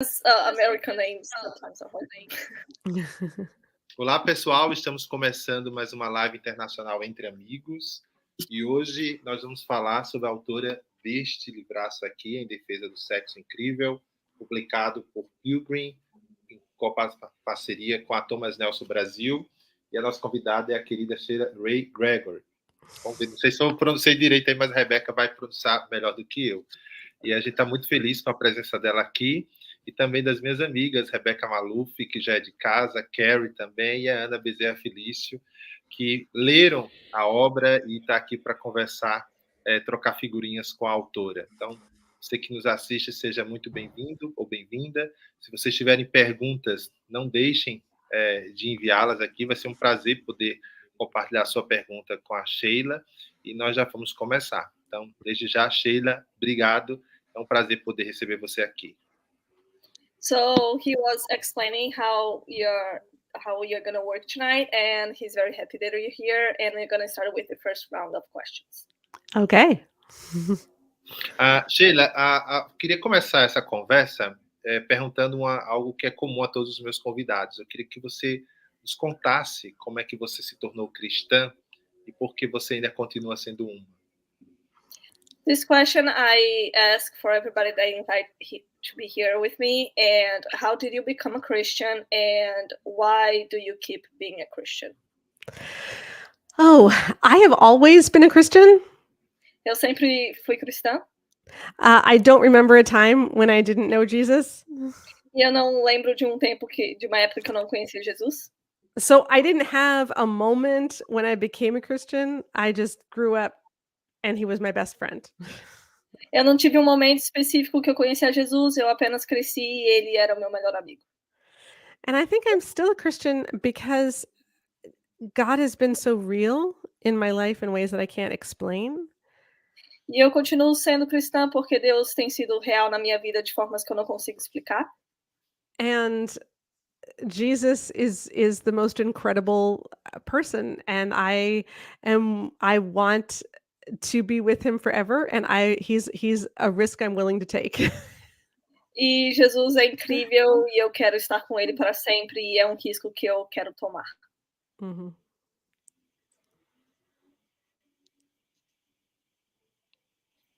American names sometimes are hard. Olá, pessoal, estamos começando mais uma live internacional Entre Amigos e hoje nós vamos falar sobre a autora deste livraço aqui, Em Defesa do Sexo Incrível, publicado por Pilgrim, em parceria com a Thomas Nelson Brasil, e a nossa convidada é a querida Sheila Wray Gregoire. Vamos ver, não sei se eu pronunciei direito aí, mas a Rebeca vai pronunciar melhor do que eu. E a gente está muito feliz com a presença dela aqui, e também das minhas amigas, Rebeca Maluf, que já é de casa, Carrie também, e a Ana Bezerra Felício, que leram a obra e está aqui para conversar, trocar figurinhas com a autora. Então, você que nos assiste, seja muito bem-vindo ou bem-vinda. Se vocês tiverem perguntas, não deixem de enviá-las aqui, vai ser um prazer poder compartilhar a sua pergunta com a Sheila, e nós já vamos começar. Então, desde já, Sheila, obrigado. É um prazer poder receber você aqui. So he was explaining how you're gonna work tonight, and he's very happy that you're here. And we're gonna start with the first round of questions. Okay. Sheila, queria começar essa conversa perguntando algo que é comum a todos os meus convidados. Eu queria que você nos contasse como é que você se tornou cristã e por que você ainda continua sendo uma. This question I ask for everybody that I invite to be here with me. And how did you become a Christian? And why do you keep being a Christian? Oh, I have always been a Christian. Eu sempre fui cristã. I don't remember a time when I didn't know Jesus. E eu não lembro de uma época que eu não conhecia Jesus. So I didn't have a moment when I became a Christian. I just grew up and he was my best friend. Eu não tive um momento específico que eu conhecia Jesus, eu apenas cresci e ele era o meu melhor amigo. And I think I'm still a Christian because God has been so real in my life in ways that I can't explain. E eu continuo sendo cristã porque Deus tem sido real na minha vida de formas que eu não consigo explicar. And Jesus is the most incredible person, and I want to be with him forever, and he's a risk I'm willing to take. E Jesus é incrível e eu quero estar com ele para sempre, e é um risco que eu quero tomar. Mm-hmm.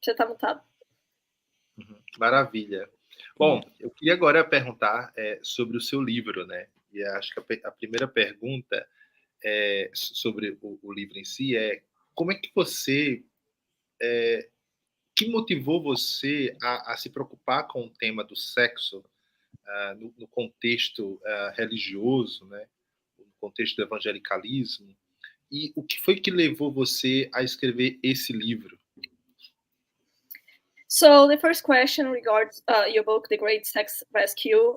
Você está mutado. Maravilha. Bom, eu queria agora perguntar sobre o seu livro, né? E acho que a primeira pergunta sobre o livro em si é como é que você... que motivou você a se preocupar com o tema do sexo no contexto religioso, né? No contexto do evangelicalismo? E o que foi que levou você a escrever esse livro? So the first question regards your book, The Great Sex Rescue,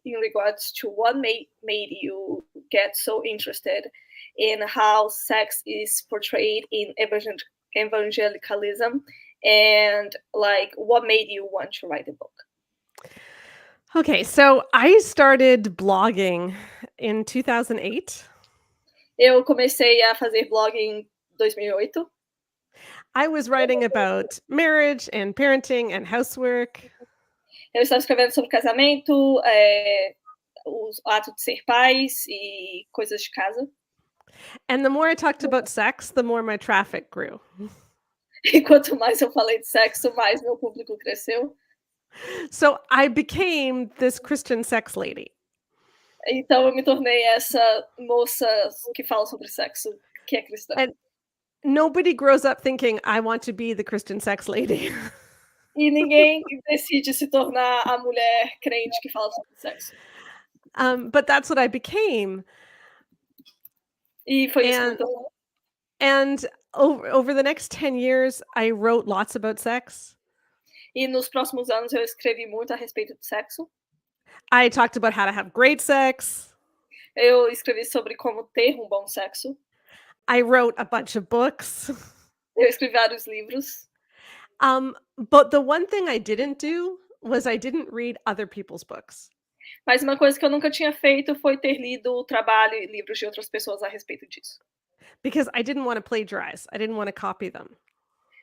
in regards to what made you get so interested in how sex is portrayed in evangelicalism, and like what made you want to write the book? Okay, so I started blogging in 2008. Eu comecei a fazer blog em 2008. I was writing about marriage and parenting and housework. Eu estava escrevendo sobre casamento, o ato de ser pais e coisas de casa. And the more I talked about sex, the more my traffic grew. E quanto mais eu falei de sexo, mais meu público cresceu. So I became this Christian sex lady. Então eu me tornei essa moça que fala sobre sexo, que é cristã. And nobody grows up thinking, I want to be the Christian sex lady. E ninguém decide se tornar a mulher crente que fala sobre sexo. But that's what I became. E foi isso que me tornou. And over the next 10 years, I wrote lots about sex. E nos próximos anos eu escrevi muito a respeito de sexo. I talked about how to have great sex. Eu escrevi sobre como ter um bom sexo. I wrote a bunch of books. Eu escrevi vários livros. But the one thing I didn't do was I didn't read other people's books. Mas uma coisa que eu nunca tinha feito foi ter lido o trabalho e livros de outras pessoas a respeito disso. Because I didn't want to plagiarize. I didn't want to copy them.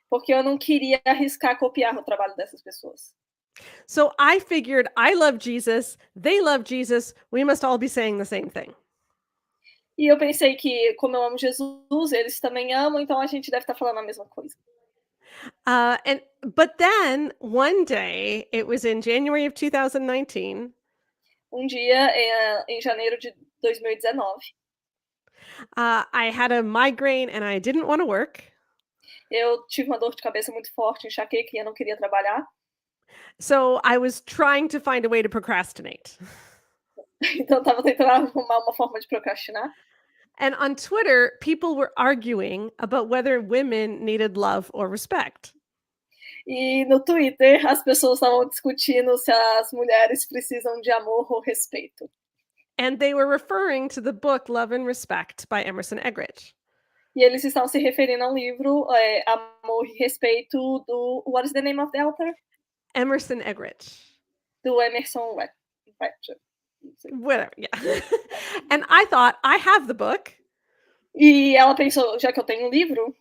Porque eu não queria arriscar copiar o trabalho dessas pessoas. So I figured I love Jesus, they love Jesus, we must all be saying the same thing. E eu pensei que, como eu amo Jesus, eles também amam, então a gente deve estar falando a mesma coisa. But then one day, it was in January of 2019, Dia, em janeiro de 2019, I had a migraine and I didn't want to work. eu tive uma dor de cabeça muito forte, enxaqueca, e eu não queria trabalhar. So I was trying to find a way to procrastinate. Então eu estava tentando arrumar uma forma de procrastinar. And on Twitter, people were arguing about whether women needed love or respect. E no Twitter, as pessoas estavam discutindo se as mulheres precisam de amor ou respeito. And they were referring to the book Love and Respect by Emerson Eggerichs. E eles estavam se referindo ao livro Amor e Respeito do... What is the name of the author? Emerson Eggerichs. Do Emerson Gregoire. Whatever, yeah. And I thought, I have the book. E ela pensou, já que eu tenho um livro,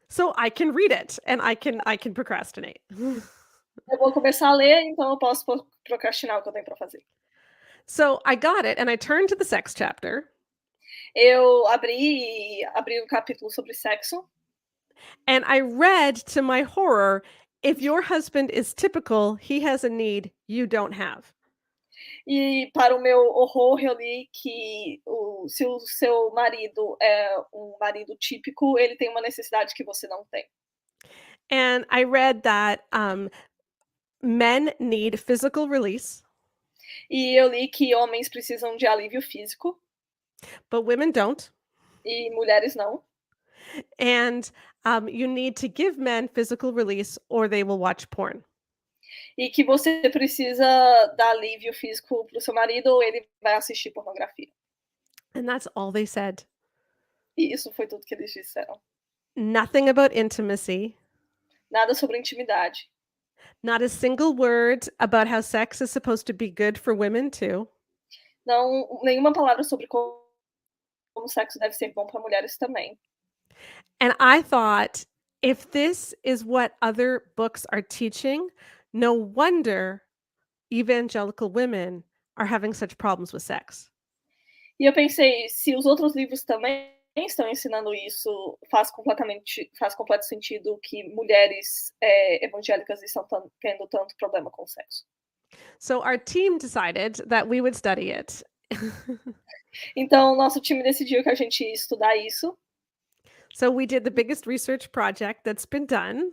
so I can read it and I can procrastinate. eu vou começar a ler, então eu posso procrastinar o que eu tenho para fazer. So I got it and I turned to the sex chapter. Eu abri um capítulo sobre sexo. And I read, to my horror, if your husband is typical, he has a need you don't have. E para o meu horror, eu li que se o seu marido é um marido típico, ele tem uma necessidade que você não tem. And I read that men need physical release. E eu li que homens precisam de alívio físico. But women don't. E mulheres não. And you need to give men physical release or they will watch porn. E que você precisa dar alívio físico para o seu marido ou ele vai assistir pornografia. And that's all they said. E isso foi tudo que eles disseram. Nothing about intimacy. Nada sobre intimidade. Not a single word about how sex is supposed to be good for women too. Não, nenhuma palavra sobre como o sexo deve ser bom para mulheres também. And I thought, if this is what other books are teaching, no wonder evangelical women are having such problems with sex. E eu pensei, se os outros livros também estão ensinando isso, faz completo sentido que mulheres evangélicas estão tendo tanto problema com o sexo. So our team decided that we would study it. Então, nosso time decidiu que a gente ia estudar isso. So we did the biggest research project that's been done.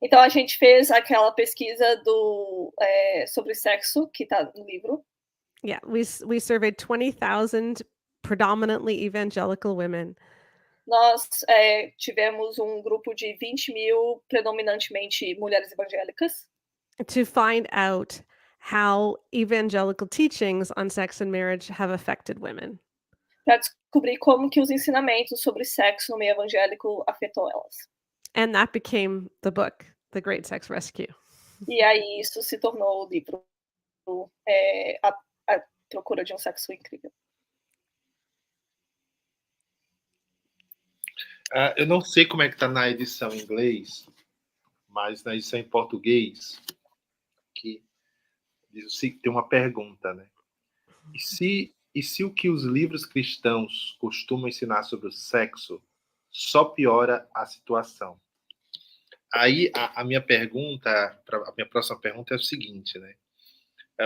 Então, a gente fez aquela pesquisa sobre sexo, que está no livro. Yeah, we surveyed 20,000 predominantly evangelical women. Nós tivemos um grupo de 20.000, predominantemente mulheres evangélicas. To find out how evangelical teachings on sex and marriage have affected women. Para descobrir como que os ensinamentos sobre sexo no meio evangélico afetou elas. And that became the book, The Great Sex Rescue. E aí isso se tornou o livro A Procura de um Sexo Incrível. Eu não sei como é que está na edição em inglês, mas na edição em português, que tem uma pergunta, né? E se o que os livros cristãos costumam ensinar sobre o sexo só piora a situação? Aí a minha próxima pergunta é o seguinte, né?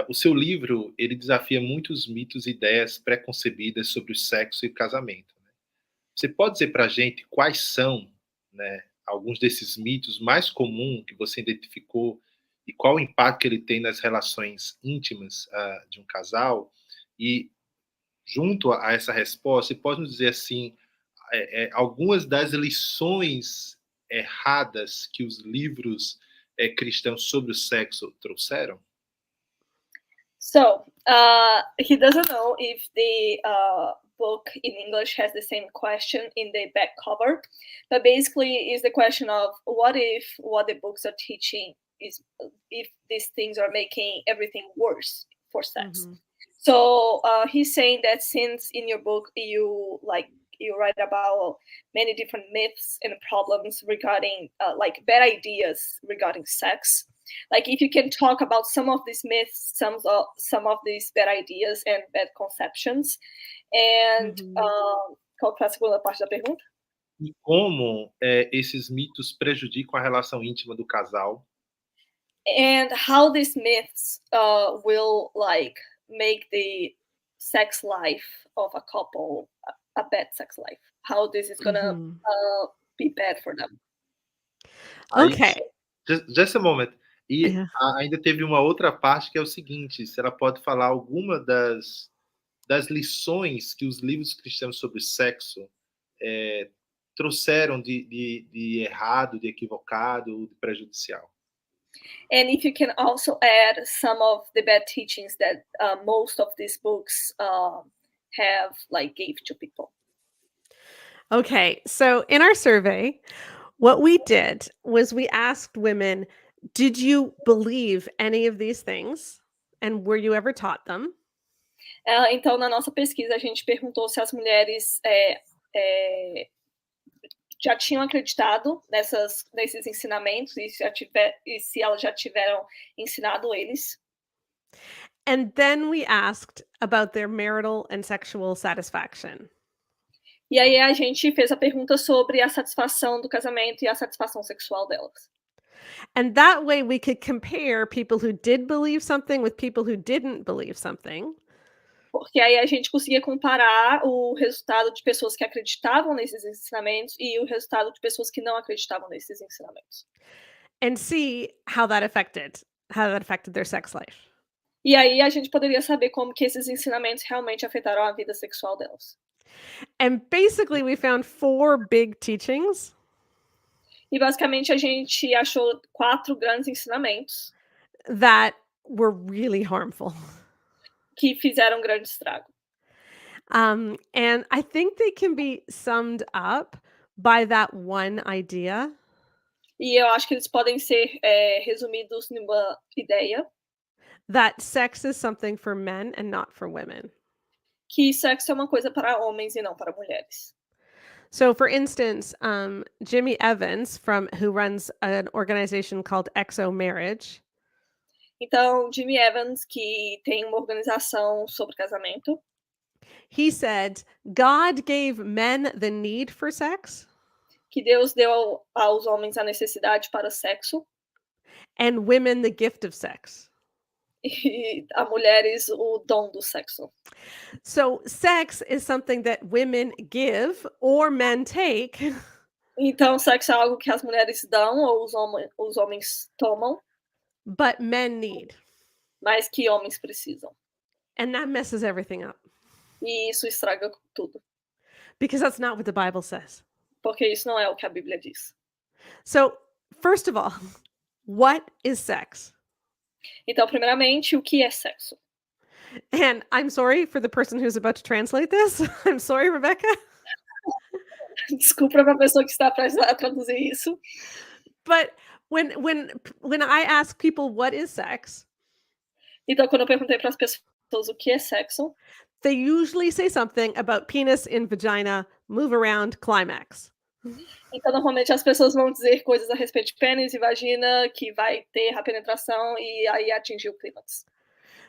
O seu livro, ele desafia muitos mitos e ideias pré-concebidas sobre o sexo e o casamento. Né? Você pode dizer para a gente quais são, né, alguns desses mitos mais comuns que você identificou e qual o impacto que ele tem nas relações íntimas de um casal? E, junto a essa resposta, você pode nos dizer assim, algumas das lições erradas que os livros cristãos sobre o sexo trouxeram? So, he doesn't know if the book in English has the same question in the back cover, but basically is the question of what if what the books are teaching is if these things are making everything worse for sex. Mm-hmm. So he's saying that since in your book you write about many different myths and problems regarding like bad ideas regarding sex, like if you can talk about some of these myths, some of these bad ideas and bad conceptions. And qual que é a segunda parte da pergunta? E como esses mitos prejudicam a relação íntima do casal. And how these myths will like make the sex life of a couple a bad sex life. How this is gonna be bad for them. Okay. Just a moment. E Yeah. ainda teve uma outra parte que é o seguinte: se ela pode falar alguma das lições que os livros cristãos sobre sexo trouxeram de errado, de equivocado, de prejudicial. And if you can also add some of the bad teachings that most of these books have like gave to people. Okay, so in our survey, what we did was we asked women, did you believe any of these things? And were you ever taught them? Então, na nossa pesquisa, a gente perguntou se as mulheres já tinham acreditado nesses ensinamentos e se elas já tiveram ensinado eles. And then we asked about their marital and sexual satisfaction. E aí a gente fez a pergunta sobre a satisfação do casamento e a satisfação sexual delas. And that way we could compare people who did believe something with people who didn't believe something. Porque aí a gente conseguia comparar o resultado de pessoas que acreditavam nesses ensinamentos e o resultado de pessoas que não acreditavam nesses ensinamentos. And see how that affected their sex life. E aí a gente poderia saber como que esses ensinamentos realmente afetaram a vida sexual delas. And basically we found 4 big teachings. E basicamente a gente achou 4 grandes ensinamentos that were really harmful. Que fizeram grande estrago. And I think they can be summed up by that one idea. E eu acho que eles podem ser resumidos numa ideia. That sex is something for men and not for women. Que sexo é uma coisa para homens e não para mulheres. So, for instance, Jimmy Evans, who runs an organization called Sexo Marriage. Então, Jimmy Evans, que tem uma organização sobre casamento. He said, God gave men the need for sex. Que Deus deu aos homens a necessidade para sexo. And women the gift of sex. E a mulheres o dom do sexo. So sex is something that women give or men take. Então, sexo é algo que as mulheres dão ou os homens tomam. But men need. Mas que homens precisam. And that messes everything up. E isso estraga tudo. Because that's not what the Bible says. Porque isso não é o que a Bíblia diz. So, first of all, what is sex? Então, primeiramente, o que é sexo? And I'm sorry for the person who's about to translate this. I'm sorry, Rebecca. Desculpa para a pessoa que está para traduzir isso. But when I ask people what is sex, então quando eu perguntei para as pessoas o que é sexo, they usually say something about penis in vagina, move around, climax. Então normalmente as pessoas vão dizer coisas a respeito de pênis e vagina, que vai ter a penetração e aí atingir o clímax.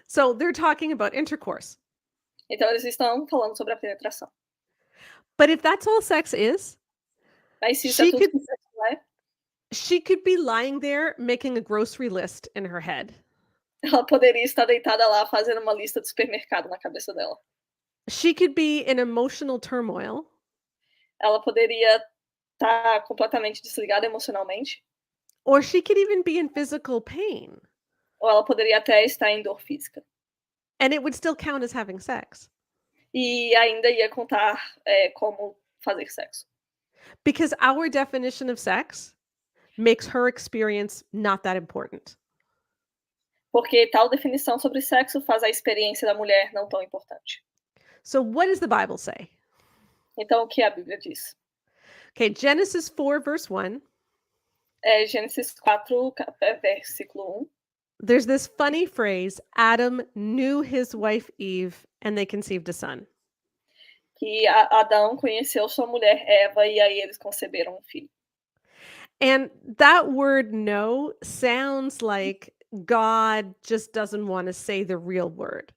So they're talking about intercourse. Então eles estão falando sobre a penetração. But if that's all sex is, mas se isso é tudo que sexo é, she could be lying there making a grocery list in her head. Ela poderia estar deitada lá fazendo uma lista de supermercado na cabeça dela. She could be in emotional turmoil. Ela poderia estar completamente desligada emocionalmente. Or she could even be in physical pain. Ou ela poderia até estar em dor física. And it would still count as having sex. E ainda ia contar como fazer sexo. Because our definition of sex makes her experience not that important. Porque tal definição sobre sexo faz a experiência da mulher não tão importante. So what does the Bible say? Então o que a Bíblia diz? Okay, Genesis 4 verse 1. Gênesis 4, versículo 1. There's this funny phrase, Adam knew his wife Eve and they conceived a son. Que Adão conheceu sua mulher Eva e aí eles conceberam um filho. And that word no sounds like God just doesn't want to say the real word.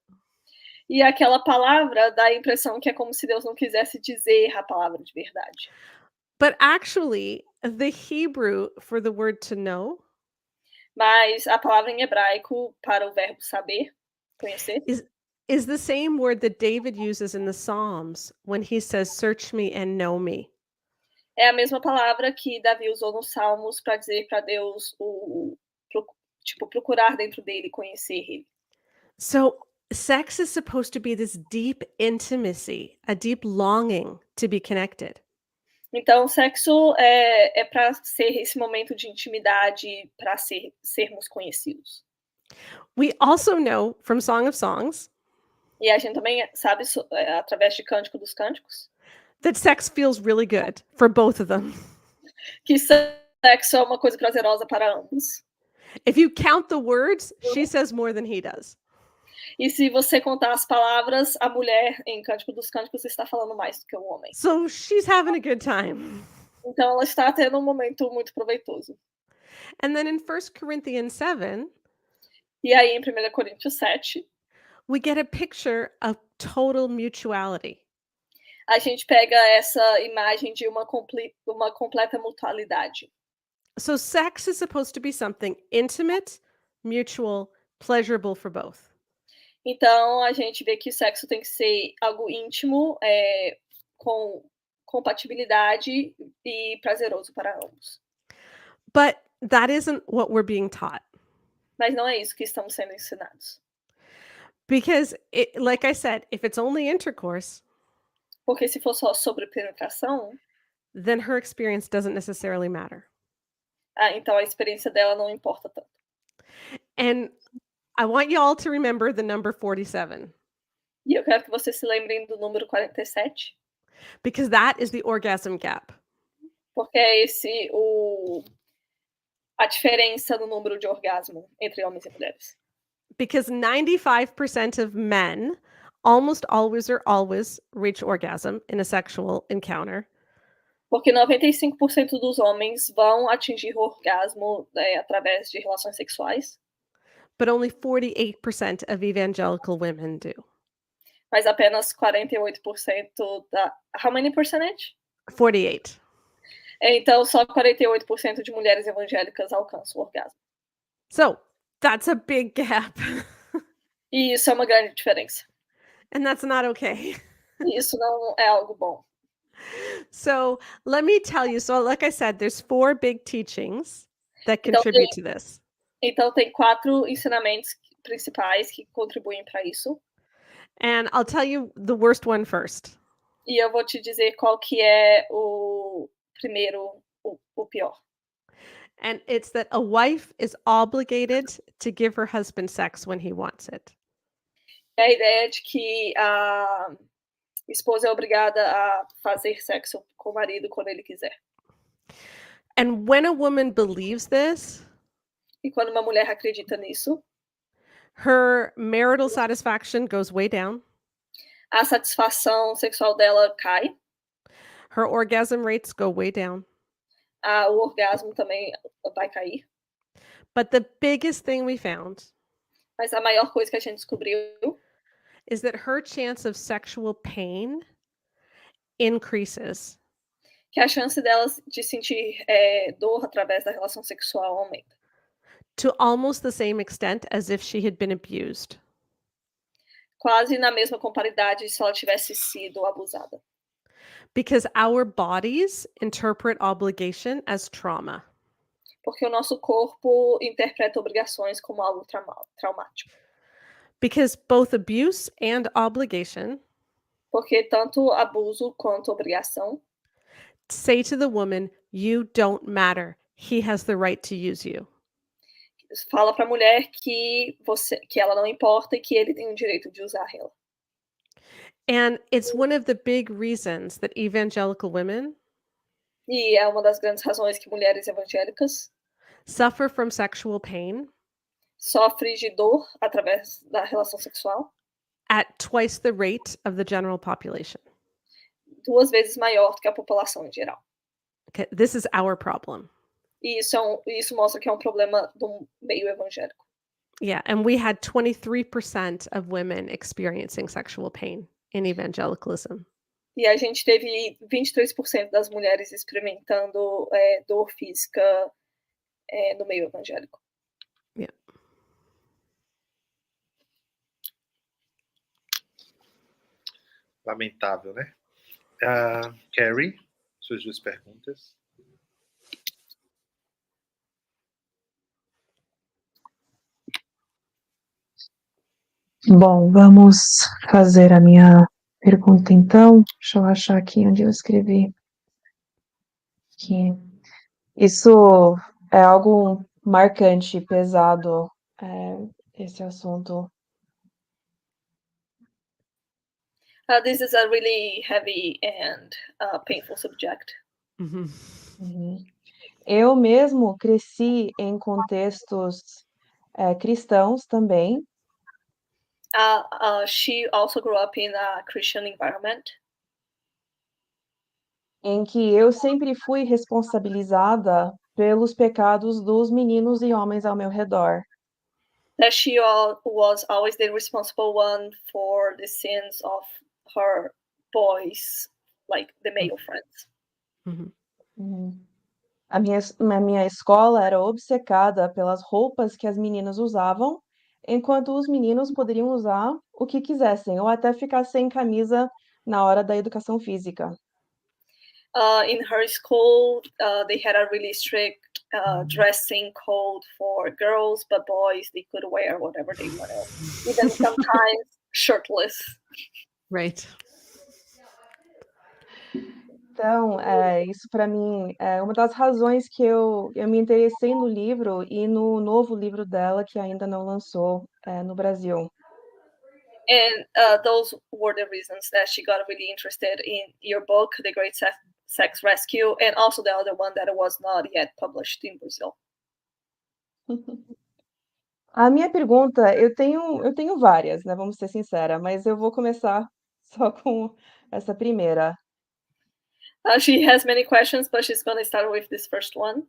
E aquela palavra dá a impressão que é como se Deus não quisesse dizer a palavra de verdade. But actually, the Hebrew for the word to know Mas a palavra em hebraico para o verbo saber, conhecer, is the same word that David uses in the Psalms when he says, "Search me and know me." é a mesma palavra que Davi usou nos Salmos para dizer para Deus procurar dentro dele, conhecer ele. So, sex is supposed to be this deep intimacy, a deep longing to be connected. Então, sexo é para ser esse momento de intimidade, para sermos conhecidos. We also know from Song of Songs E a gente também sabe, através de Cântico dos Cânticos, that sex feels really good for both of them. que sexo é uma coisa prazerosa para ambos. If you count the words, she says more than he does. E se você contar as palavras, a mulher em Cântico dos Cânticos está falando mais do que o homem. So she's having a good time. Então ela está tendo um momento muito proveitoso. And then in 1 Corinthians 7, E aí em 1 Coríntios 7, we get a picture of total mutuality. a gente pega essa imagem de uma completa mutualidade. So sex is supposed to be something intimate, mutual, pleasurable for both. Então a gente vê que o sexo tem que ser algo íntimo, com compatibilidade e prazeroso para ambos. But that isn't what we're being taught. Mas não é isso que estamos sendo ensinados. Because, like I said, if it's only intercourse, Porque se for só sobre penetração, then her experience doesn't necessarily matter. Então a experiência dela não importa tanto. And I want you all to remember the number 47. E eu quero que vocês se lembrem do número 47. Because that is the orgasm gap. Porque é a diferença no número de orgasmo entre homens e mulheres. Because 95% of men almost always reach orgasm in a sexual encounter. Porque 95% dos homens vão atingir o orgasmo através de relações sexuais. But only 48% of evangelical women do. Mas apenas 48% How many percentage? 48. Então, só 48% de mulheres evangélicas alcançam o orgasmo. So, that's a big gap. E isso é uma grande diferença. And that's not okay. E isso não é algo bom. So, let me tell you. So, like I said, there's 4 big teachings that contribute to this. Então, tem 4 ensinamentos principais que contribuem para isso. And I'll tell you the worst one first. E eu vou te dizer qual que é o primeiro, o pior. And it's that a wife is obligated to give her husband sex when he wants it. É a ideia de que a esposa é obrigada a fazer sexo com o marido quando ele quiser. And when a woman believes this, E quando uma mulher acredita nisso, her marital satisfaction goes way down. a satisfação sexual dela cai. Her orgasm rates go way down. O orgasmo também vai cair. But the biggest thing we found Mas a maior coisa que a gente descobriu is that her chance of sexual pain increases. que a chance dela de sentir dor através da relação sexual aumenta. To almost the same extent as if she had been abused. Quase na mesma comparidade se ela tivesse sido abusada. Because our bodies interpret obligation as trauma. Porque o nosso corpo interpreta obrigações como algo traumático. Because both abuse and obligation Porque tanto abuso quanto obrigação say to the woman, you don't matter. He has the right to use you. fala para a mulher que ela não importa e que ele tem o direito de usar ela. And it's one of the big reasons that evangelical women E é uma das grandes razões que mulheres evangélicas suffer from sexual pain sofrem de dor através da relação sexual at twice the rate of the general population. 2 vezes maior do que a população em geral. Okay, this is our problem. E isso mostra que é um problema do meio evangélico. Yeah, and we had 23% of women experiencing sexual pain in evangelicalism. E a gente teve 23% das mulheres experimentando dor física no meio evangélico. Yeah. Lamentável, né? Carrie, suas 2 perguntas. Bom, vamos fazer a minha pergunta então. Deixa eu achar aqui onde eu escrevi. Aqui. Isso é algo marcante, pesado, esse assunto. This is a really heavy and painful subject. Mhm. Uhum. Eu mesmo cresci em contextos cristãos também, She also grew up in a Christian environment. em que eu sempre fui responsabilizada pelos pecados dos meninos e homens ao meu redor. That she was always the responsible one for the sins of her boys, like the male friends. Mhm. Uhum. A minha escola era obcecada pelas roupas que as meninas usavam, enquanto os meninos poderiam usar o que quisessem, ou até ficar sem camisa na hora da educação física. In her school, they had a really strict dressing code for girls, but boys, they could wear whatever they wanted, even sometimes shirtless. Right. Então, isso para mim é uma das razões que eu me interessei no livro e no novo livro dela, que ainda não lançou no Brasil. And those were the reasons that she got really interested in your book, The Great Sex Rescue, and also the other one that was not yet published in Brazil. A minha pergunta, eu tenho várias, né, vamos ser sincera, mas eu vou começar só com essa primeira. She has many questions, but she's going to start with this first one.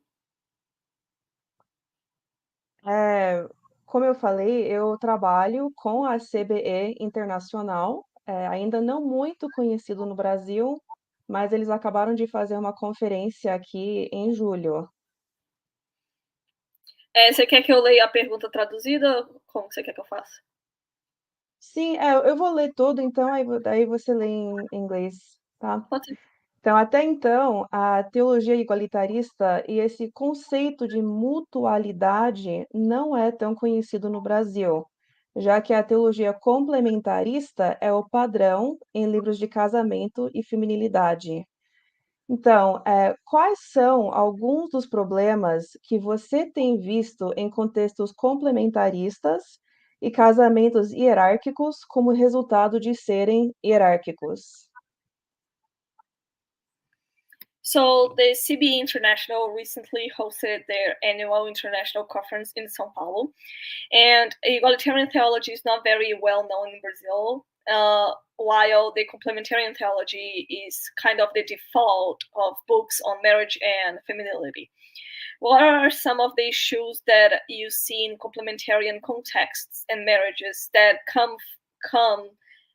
Como eu falei, eu trabalho com a CBE Internacional, ainda não muito conhecido no Brasil, mas eles acabaram de fazer uma conferência aqui em julho. Você quer que eu leia a pergunta traduzida? Como você quer que eu faça? Sim, eu vou ler todo, então daí você lê em inglês, tá? Pode ser. Então, até então, a teologia igualitarista e esse conceito de mutualidade não é tão conhecido no Brasil, já que a teologia complementarista é o padrão em livros de casamento e feminilidade. Então, quais são alguns dos problemas que você tem visto em contextos complementaristas e casamentos hierárquicos como resultado de serem hierárquicos? So the CBE International recently hosted their annual international conference in São Paulo, and egalitarian theology is not very well known in Brazil, while the complementarian theology is kind of the default of books on marriage and femininity. What are some of the issues that you see in complementarian contexts and marriages that come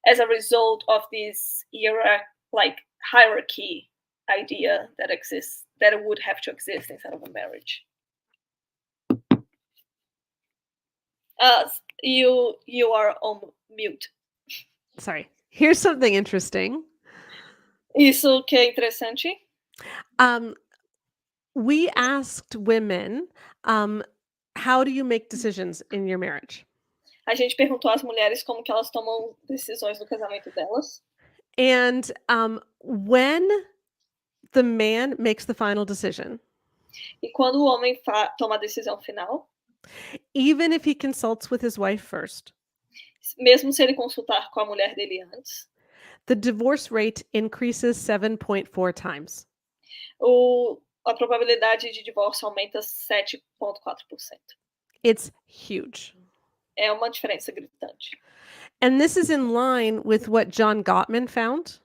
as a result of this hierarchy idea that exists, that would have to exist inside of a marriage? You are on mute. Sorry. Here's something interesting. Isso que é interessante. We asked women, how do you make decisions in your marriage? A gente perguntou às mulheres como que elas tomam decisões no casamento delas. And when the man makes the final decision, E quando o homem toma a decisão final, even if he consults with his wife first, mesmo se ele consultar com a mulher dele antes, the divorce rate increases 7.4 times. a probabilidade de divórcio aumenta 7,4%. It's huge. É uma diferença gritante. And this is in line with what John Gottman found.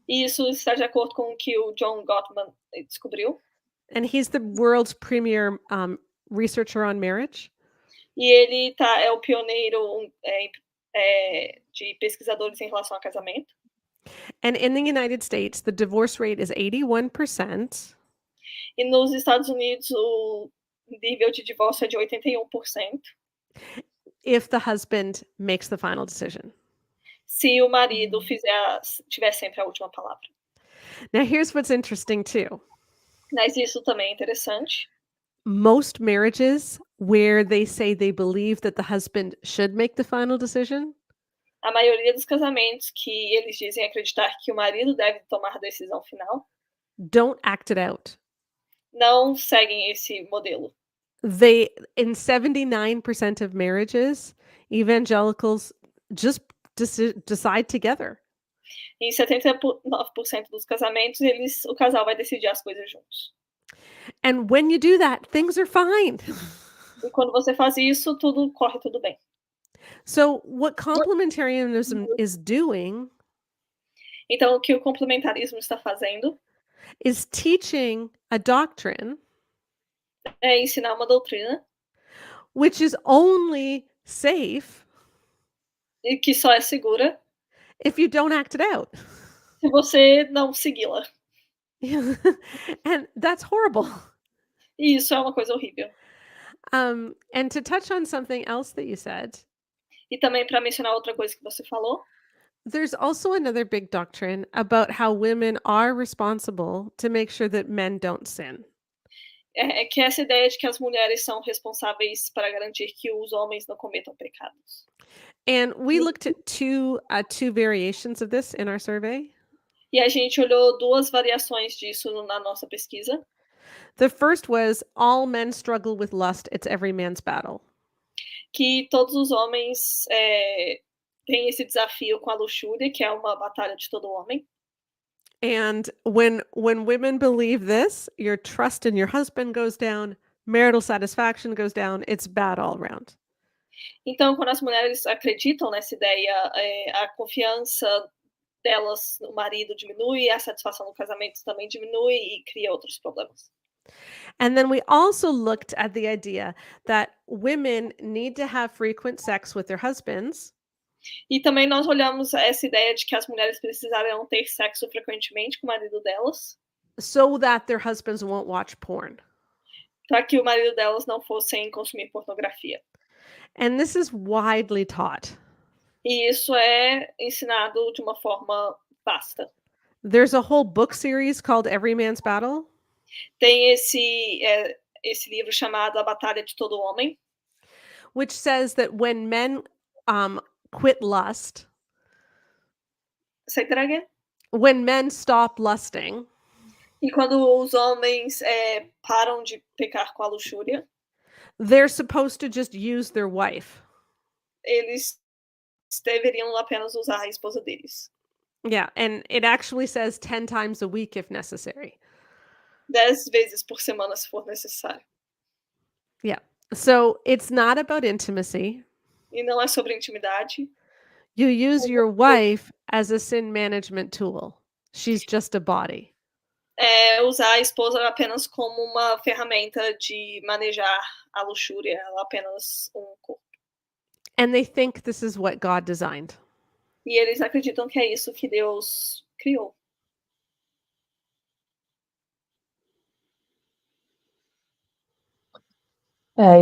E isso está de acordo com o que o John Gottman descobriu. And he's the world's premier researcher on marriage. E ele é o pioneiro de pesquisadores em relação a casamento. And in the United States, the divorce rate is 81%. E nos Estados Unidos, o nível de divórcio é de 81%. If the husband makes the final decision. Se o marido tiver sempre a última palavra. Now, here's what's interesting too. Mas isso também é interessante. Most marriages where they say they believe that the husband should make the final decision, A maioria dos casamentos que eles dizem acreditar que o marido deve tomar a decisão final don't act it out. não seguem esse modelo. In 79% of marriages, evangelicals just decide together. Em 79% dos casamentos, o casal vai decidir as coisas juntos. And when you do that, things are fine. E quando você faz isso, corre tudo bem. So what complementarianism is doing Então, o que o complementarismo está fazendo is teaching a doctrine é ensinar uma doutrina which is only safe e que só é segura if you don't act it out. se você não segui-la. And that's horrible. E isso é uma coisa horrível. And to touch on something else that you said, E também para mencionar outra coisa que você falou, there's also another big doctrine about how women are responsible to make sure that men don't sin. é que essa ideia de que as mulheres são responsáveis para garantir que os homens não cometam pecados. And we looked at two variations of this in our survey. E a gente olhou duas variações disso na nossa pesquisa. The first was all men struggle with lust, it's every man's battle. Que todos os homens têm esse desafio com a luxúria, que é uma batalha de todo homem. And when women believe this, your trust in your husband goes down, marital satisfaction goes down, it's bad all around. Então, quando as mulheres acreditam nessa ideia, a confiança delas no marido diminui, a satisfação no casamento também diminui e cria outros problemas. And then we also looked at the idea that women need to have frequent sex with their husbands. E também nós olhamos essa ideia de que as mulheres precisariam ter sexo frequentemente com o marido delas, so that their husbands won't watch porn. para que o marido delas não fossem consumir pornografia. And this is widely taught. E isso é ensinado de uma forma vasta. There's a whole book series called Every Man's Battle. Tem esse livro chamado A Batalha de Todo Homem, which says that when men quit lust, say that again? When men stop lusting, e quando os homens param de pecar com a luxúria, they're supposed to just use their wife. Eles deveriam apenas usar a esposa deles. Yeah, and it actually says 10 times a week if necessary. 10 vezes por semana, se for necessário. Yeah. So it's not about intimacy. E não é sobre intimidade. You use your wife as a sin management tool. She's just a body. É usar a esposa apenas como uma ferramenta de manejar a luxúria, ela é apenas um corpo. And they think this is what God designed. E eles acreditam que é isso que Deus criou.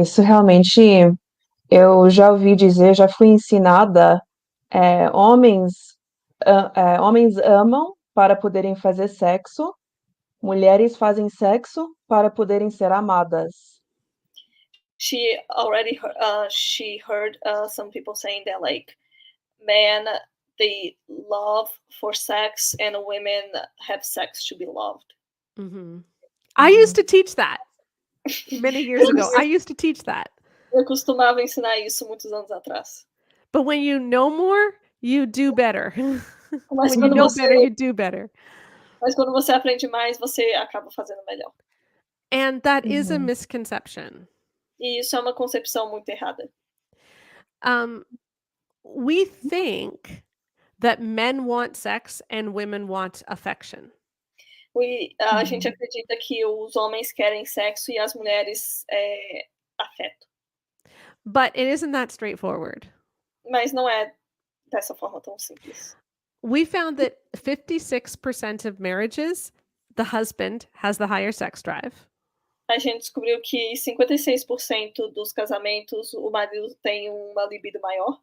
Isso realmente eu já ouvi dizer, já fui ensinada, homens amam para poderem fazer sexo, mulheres fazem sexo para poderem ser amadas. She heard some people saying that like men they love for sex and women have sex to be loved. Mm-hmm. I used to teach that many years ago. I used to teach that. Eu costumava ensinar isso muitos anos atrás. But when you know more, you do better. Mas when you know better, you do better. Mas quando você aprende mais, você acaba fazendo melhor. And that is a misconception. E isso é uma concepção muito errada. We think that men want sex and women want affection. A gente acredita que os homens querem sexo e as mulheres afeto. But it isn't that straightforward. Mas não é dessa forma tão simples. We found that 56% of marriages, the husband has the higher sex drive. A gente descobriu que 56% dos casamentos o marido tem uma libido maior,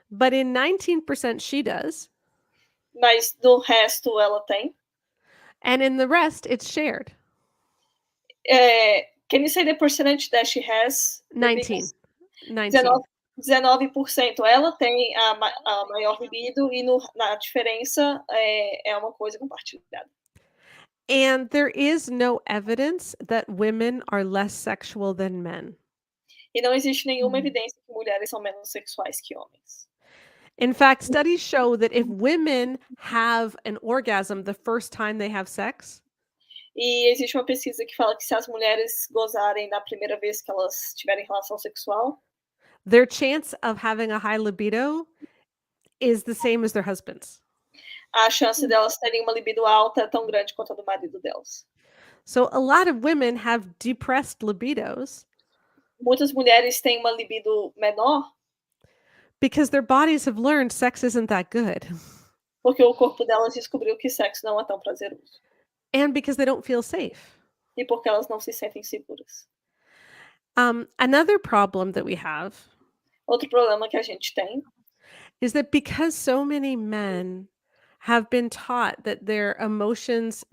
But in 19% she does. mas do resto ela tem. And in the rest, it's shared. Can you say the percentage that she has? 19. 19% ela tem a maior libido e na diferença é uma coisa compartilhada. And there is no evidence that women are less sexual than men. E não existe nenhuma evidência que mulheres são menos sexuais que homens. In fact, studies show that if women have an orgasm the first time they have sex, E existe uma pesquisa que fala que se as mulheres gozarem na primeira vez que elas tiverem relação sexual, their chance of having a high libido is the same as their husband's. a chance delas terem uma libido alta é tão grande quanto a do marido delas. So a lot of women have depressed libidos Muitas mulheres têm uma libido menor because their bodies have learned sex isn't that good. porque o corpo delas descobriu que sexo não é tão prazeroso. And because they don't feel safe. E porque elas não se sentem seguras. Another problem that we have Outro problema que a gente tem is that because so many men have been taught that their emotions,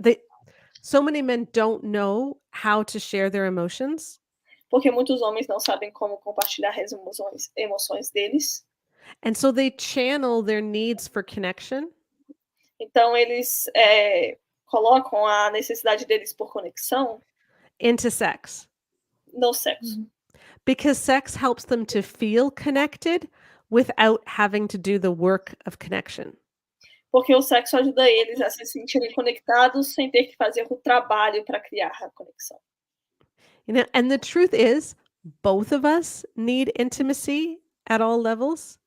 so many men don't know how to share their emotions. porque muitos homens não sabem como compartilhar as emoções deles. And so they channel their needs for connection Então eles colocam a necessidade deles por conexão into sex no sexo. because sex helps them to feel connected without having to do the work of connection. Porque o sexo ajuda eles a se sentirem conectados sem ter que fazer o trabalho para criar a conexão. You know, and the truth is, both of us need intimacy at all levels.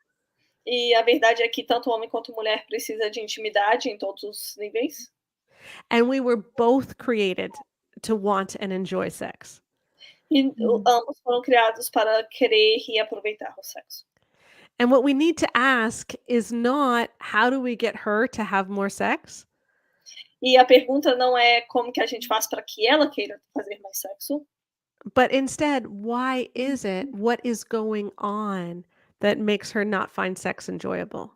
E a verdade é que tanto homem quanto mulher precisa de intimidade em todos os níveis. And we were both created to want and enjoy sex. E ambos foram criados para querer e aproveitar o sexo. And what we need to ask is not how do we get her to have more sex, E a pergunta não é como que a gente faz para que ela queira fazer mais sexo, but instead, why is it? What is going on that makes her not find sex enjoyable?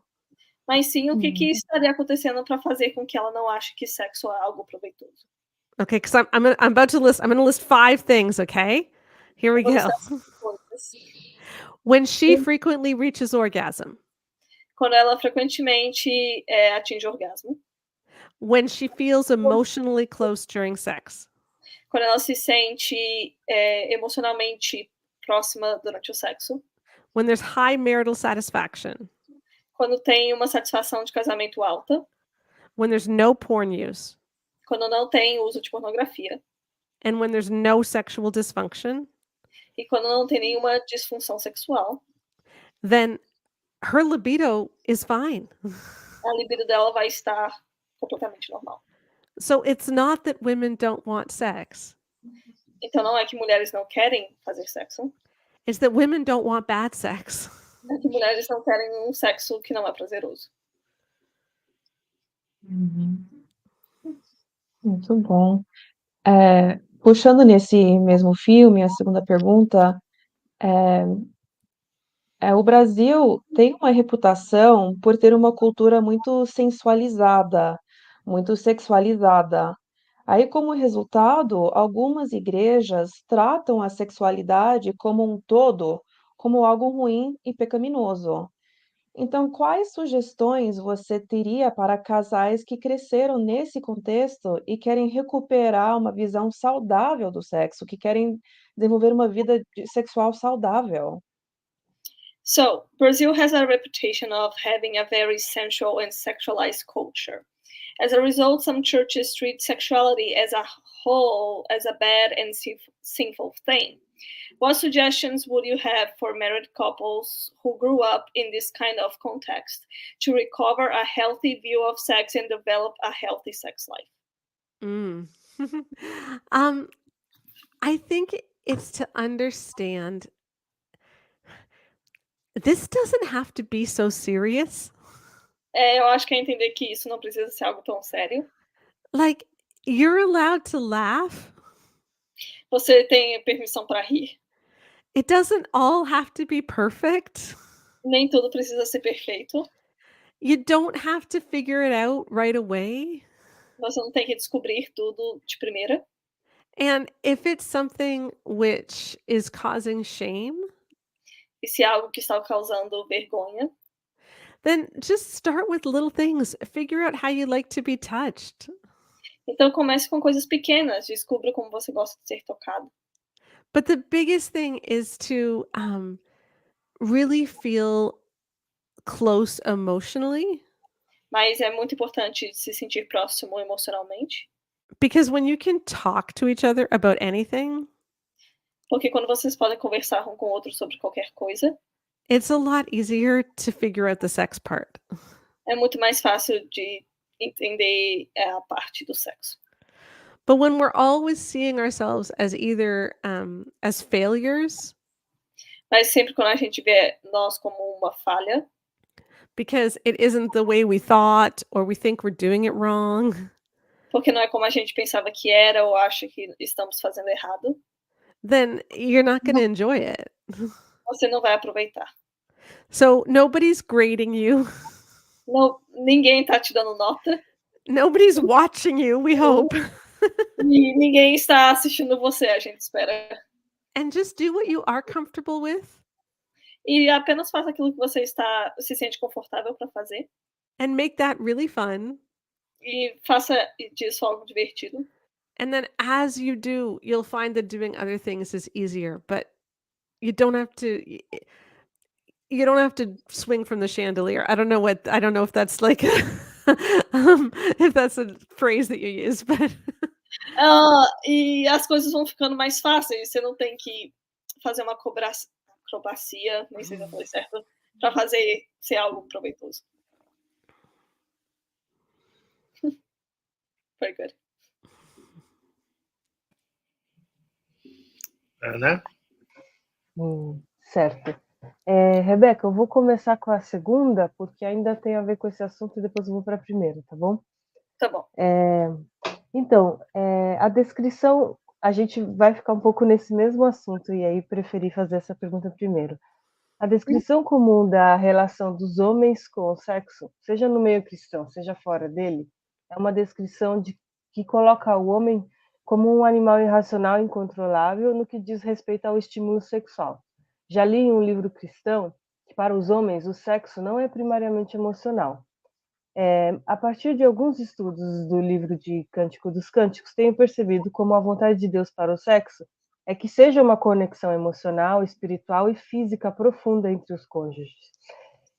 mas sim o que estaria acontecendo para fazer com que ela não ache que sexo é algo proveitoso. Okay, because I'm about to list. I'm going to list 5 things. Okay, here we Vou go. listar 5 coisas. When she frequently reaches orgasm, Quando ela frequentemente atinge o orgasmo, when she feels emotionally close during sex, quando ela se sente emocionalmente próxima durante o sexo, when there's high marital satisfaction, quando tem uma satisfação de casamento alta, when there's no porn use, quando não tem uso de pornografia and when there's no sexual dysfunction, e quando não tem nenhuma disfunção sexual, then her libido is fine. a libido dela vai estar completamente normal. So it's not that women don't want sex. Então não é que mulheres não querem fazer sexo, It's that women don't want bad sex. é que mulheres não querem um sexo que não é prazeroso. Muito bom. Puxando nesse mesmo filme, a segunda pergunta, o Brasil tem uma reputação por ter uma cultura muito sensualizada, muito sexualizada. Aí, como resultado, algumas igrejas tratam a sexualidade como um todo, como algo ruim e pecaminoso. Então, quais sugestões você teria para casais que cresceram nesse contexto e querem recuperar uma visão saudável do sexo, que querem desenvolver uma vida sexual saudável? So, Brazil has a reputation of having a very sensual and sexualized culture. As a result, some churches treat sexuality as a whole as a bad and sinful thing. What suggestions would you have for married couples who grew up in this kind of context to recover a healthy view of sex and develop a healthy sex life? Mm. um, I think it's to understand this doesn't have to be so serious. Eu acho que é entender que isso não precisa ser algo tão sério. Like, you're allowed to laugh. Você tem permissão para rir. It doesn't all have to be perfect. Nem tudo precisa ser perfeito. You don't have to figure it out right away. Você não tem que descobrir tudo de primeira. And if it's something which is causing shame, E se é algo que está causando vergonha, then just start with little things. Figure out how you like to be touched. então comece com coisas pequenas. Descubra como você gosta de ser tocado. But the biggest thing is to really feel close emotionally. Mas é muito importante se sentir próximo emocionalmente. Because when you can talk to each other about anything, Porque quando vocês podem conversar um com o outro sobre qualquer coisa, it's a lot easier to figure out the sex part. é muito mais fácil de entender a parte do sexo. But when we're always seeing ourselves as either as failures, Mas sempre quando a gente vê nós como uma falha, because it isn't the way we thought or we think we're doing it wrong, porque não é como a gente pensava que era ou acha que estamos fazendo errado, then you're not going to enjoy it. você não vai aproveitar. So nobody's grading you. Não, ninguém tá te dando nota Nobody's watching you, we hope. e ninguém está assistindo você, a gente espera. And just do what you are comfortable with E apenas faça aquilo que você se sente confortável para fazer and make that really fun. e faça disso algo divertido. And then as you do, you'll find that doing other things is easier, but you don't have to swing from the chandelier. I don't know if that's like if that's a phrase that you use, but E as coisas vão ficando mais fáceis, você não tem que fazer uma acrobacia, nem sei se eu falei certo, para fazer ser algo proveitoso. Very good. Ana? Certo. Rebeca, eu vou começar com a segunda, porque ainda tem a ver com esse assunto, e depois eu vou para a primeira, tá bom? Tá bom. Então, a descrição, a gente vai ficar um pouco nesse mesmo assunto, e aí preferi fazer essa pergunta primeiro. A descrição comum da relação dos homens com o sexo, seja no meio cristão, seja fora dele, é uma descrição que coloca o homem como um animal irracional e incontrolável no que diz respeito ao estímulo sexual. Já li em um livro cristão que, para os homens, o sexo não é primariamente emocional. A partir de alguns estudos do livro de Cântico dos Cânticos, tenho percebido como a vontade de Deus para o sexo é que seja uma conexão emocional, espiritual e física profunda entre os cônjuges.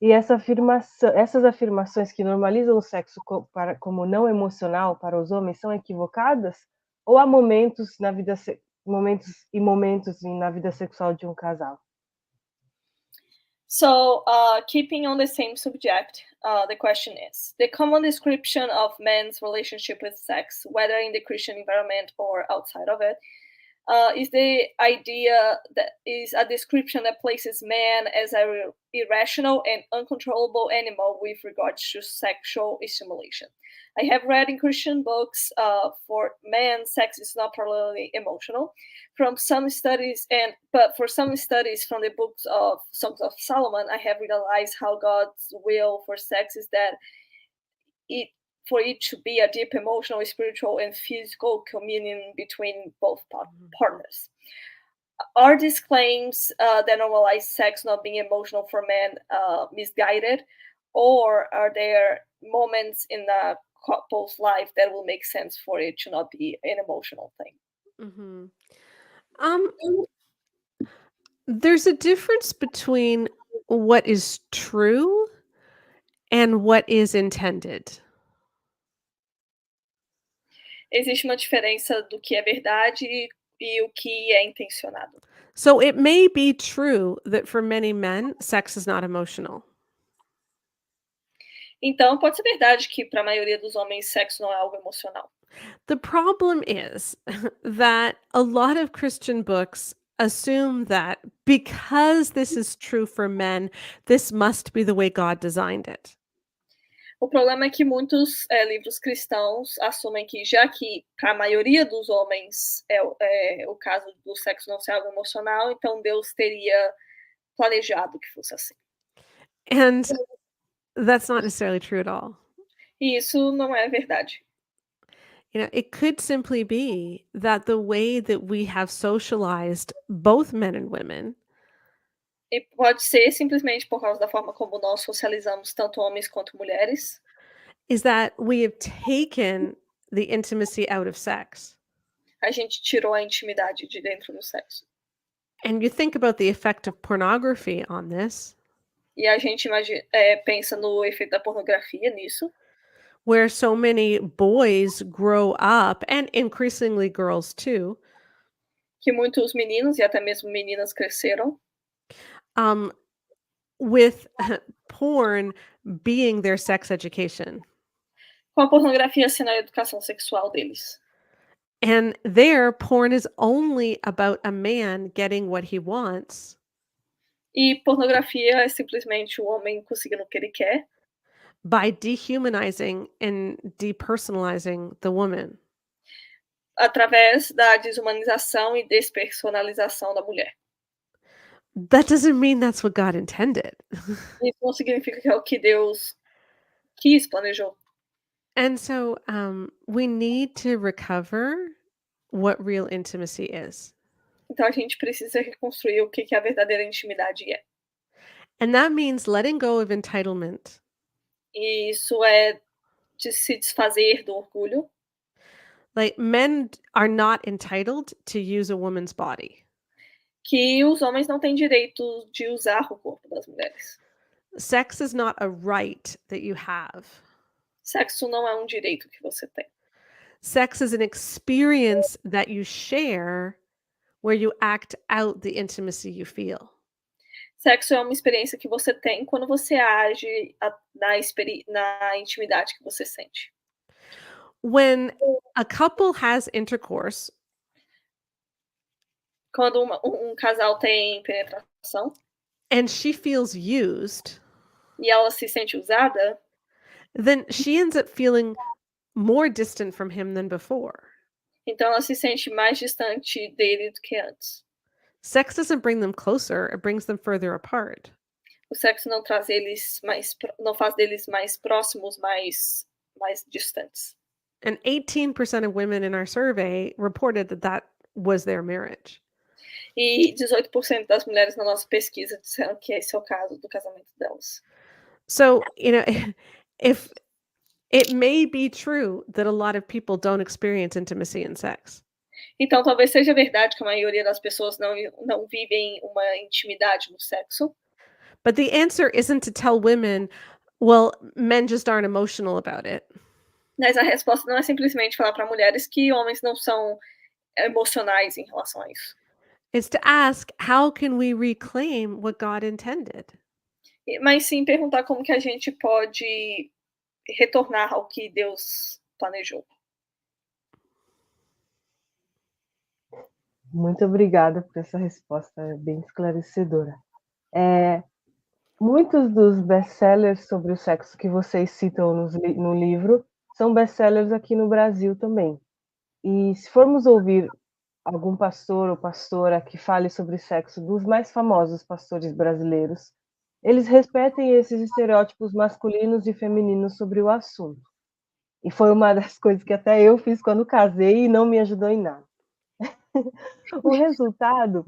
E essas afirmações que normalizam o sexo como não emocional para os homens são equivocadas? Ou há momentos na vida sexual de um casal? So, keeping on the same subject, the question is, the common description of men's relationship with sex, whether in the Christian environment or outside of it, is the idea that is a description that places man as an irrational and uncontrollable animal with regards to sexual stimulation. I have read in Christian books for men, sex is not primarily emotional. From some studies, but for some studies from the books of Songs of Solomon, I have realized how God's will for sex is that for it to be a deep emotional, spiritual, and physical communion between both partners. Are these claims that normalize sex not being emotional for men misguided, or are there moments in the couple's life that will make sense for it to not be an emotional thing? Mm-hmm. There's a difference between what is true and what is intended. Existe uma diferença do que é verdade e o que é intencionado. So it may be true that for many men, sex is not emotional. Então, pode ser verdade que para a maioria dos homens sexo não é algo emocional. The problem is that a lot of Christian books assume that because this is true for men, this must be the way God designed it. O problema é que muitos livros cristãos assumem que, já que para a maioria dos homens é o caso do sexo não ser algo emocional, então Deus teria planejado que fosse assim. And that's not necessarily true at all. E isso não é verdade. It could simply be that the way that we have socialized both men and women E pode ser simplesmente por causa da forma como nós socializamos tanto homens quanto mulheres, is that we have taken the intimacy out of sex. a gente tirou a intimidade de dentro do sexo. And you think about the effect of pornography on this, E a gente pensa no efeito da pornografia nisso, where so many boys grow up, and increasingly girls too, que muitos meninos e até mesmo meninas cresceram um, with porn being their sex education. com a pornografia sendo a educação sexual deles. And there, porn is only about a man getting what he wants E pornografia é simplesmente o homem conseguindo o que ele quer, by dehumanizing and depersonalizing the woman. através da desumanização e despersonalização da mulher. That doesn't mean that's what God intended. Isso não significa que é o que Deus quis, planejou. And so we need to recover what real intimacy is. Então a gente precisa reconstruir o que a verdadeira intimidade é. And that means letting go of entitlement. E isso é de se desfazer do orgulho. Like, men are not entitled to use a woman's body. Que os homens não têm direito de usar o corpo das mulheres. Sex is not a right that you have. Sexo não é um direito que você tem. Sex is an experience that you share where you act out the intimacy you feel. Sexo é uma experiência que você tem quando você age na intimidade que você sente. When a couple has intercourse, Quando casal tem penetração and she feels used, e ela se sente usada, then she ends up feeling more distant from him than before. então ela se sente mais distante dele do que antes. Sex doesn't bring them closer, it brings them further apart. O sexo não faz deles mais próximos, mais distantes. And 18% of women in our survey reported that was their marriage. E 18% das mulheres na nossa pesquisa disseram que esse é o caso do casamento delas. So, if it may be true that a lot of people don't experience intimacy in sex. Então, talvez seja verdade que a maioria das pessoas não vivem uma intimidade no sexo. But the answer isn't to tell women, well, men just aren't emotional about it. Mas a resposta não é simplesmente falar para mulheres que homens não são emocionais em relação a isso. It's to ask, how can we reclaim what God intended? Mas sim perguntar como que a gente pode retornar ao que Deus planejou. Muito obrigada por essa resposta bem esclarecedora. Muitos dos best-sellers sobre o sexo que vocês citam no livro são best-sellers aqui no Brasil também. E se formos ouvir algum pastor ou pastora que fale sobre sexo dos mais famosos pastores brasileiros, eles repetem esses estereótipos masculinos e femininos sobre o assunto. E foi uma das coisas que até eu fiz quando casei e não me ajudou em nada. O resultado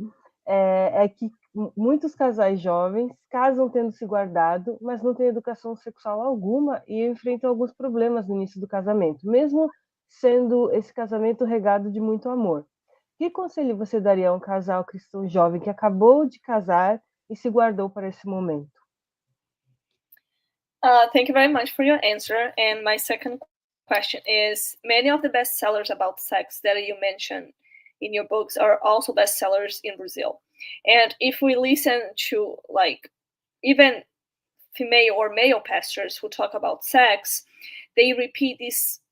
é que muitos casais jovens casam tendo se guardado, mas não têm educação sexual alguma e enfrentam alguns problemas no início do casamento, mesmo sendo esse casamento regado de muito amor. Que conselho você daria a um casal cristão jovem que acabou de casar e se guardou para esse momento? Thank you very much for your answer. And my second question is, many of the bestsellers about sex that you mentioned in your books are also bestsellers in Brazil. And if we listen to even female or male pastors who talk about sex, they repeat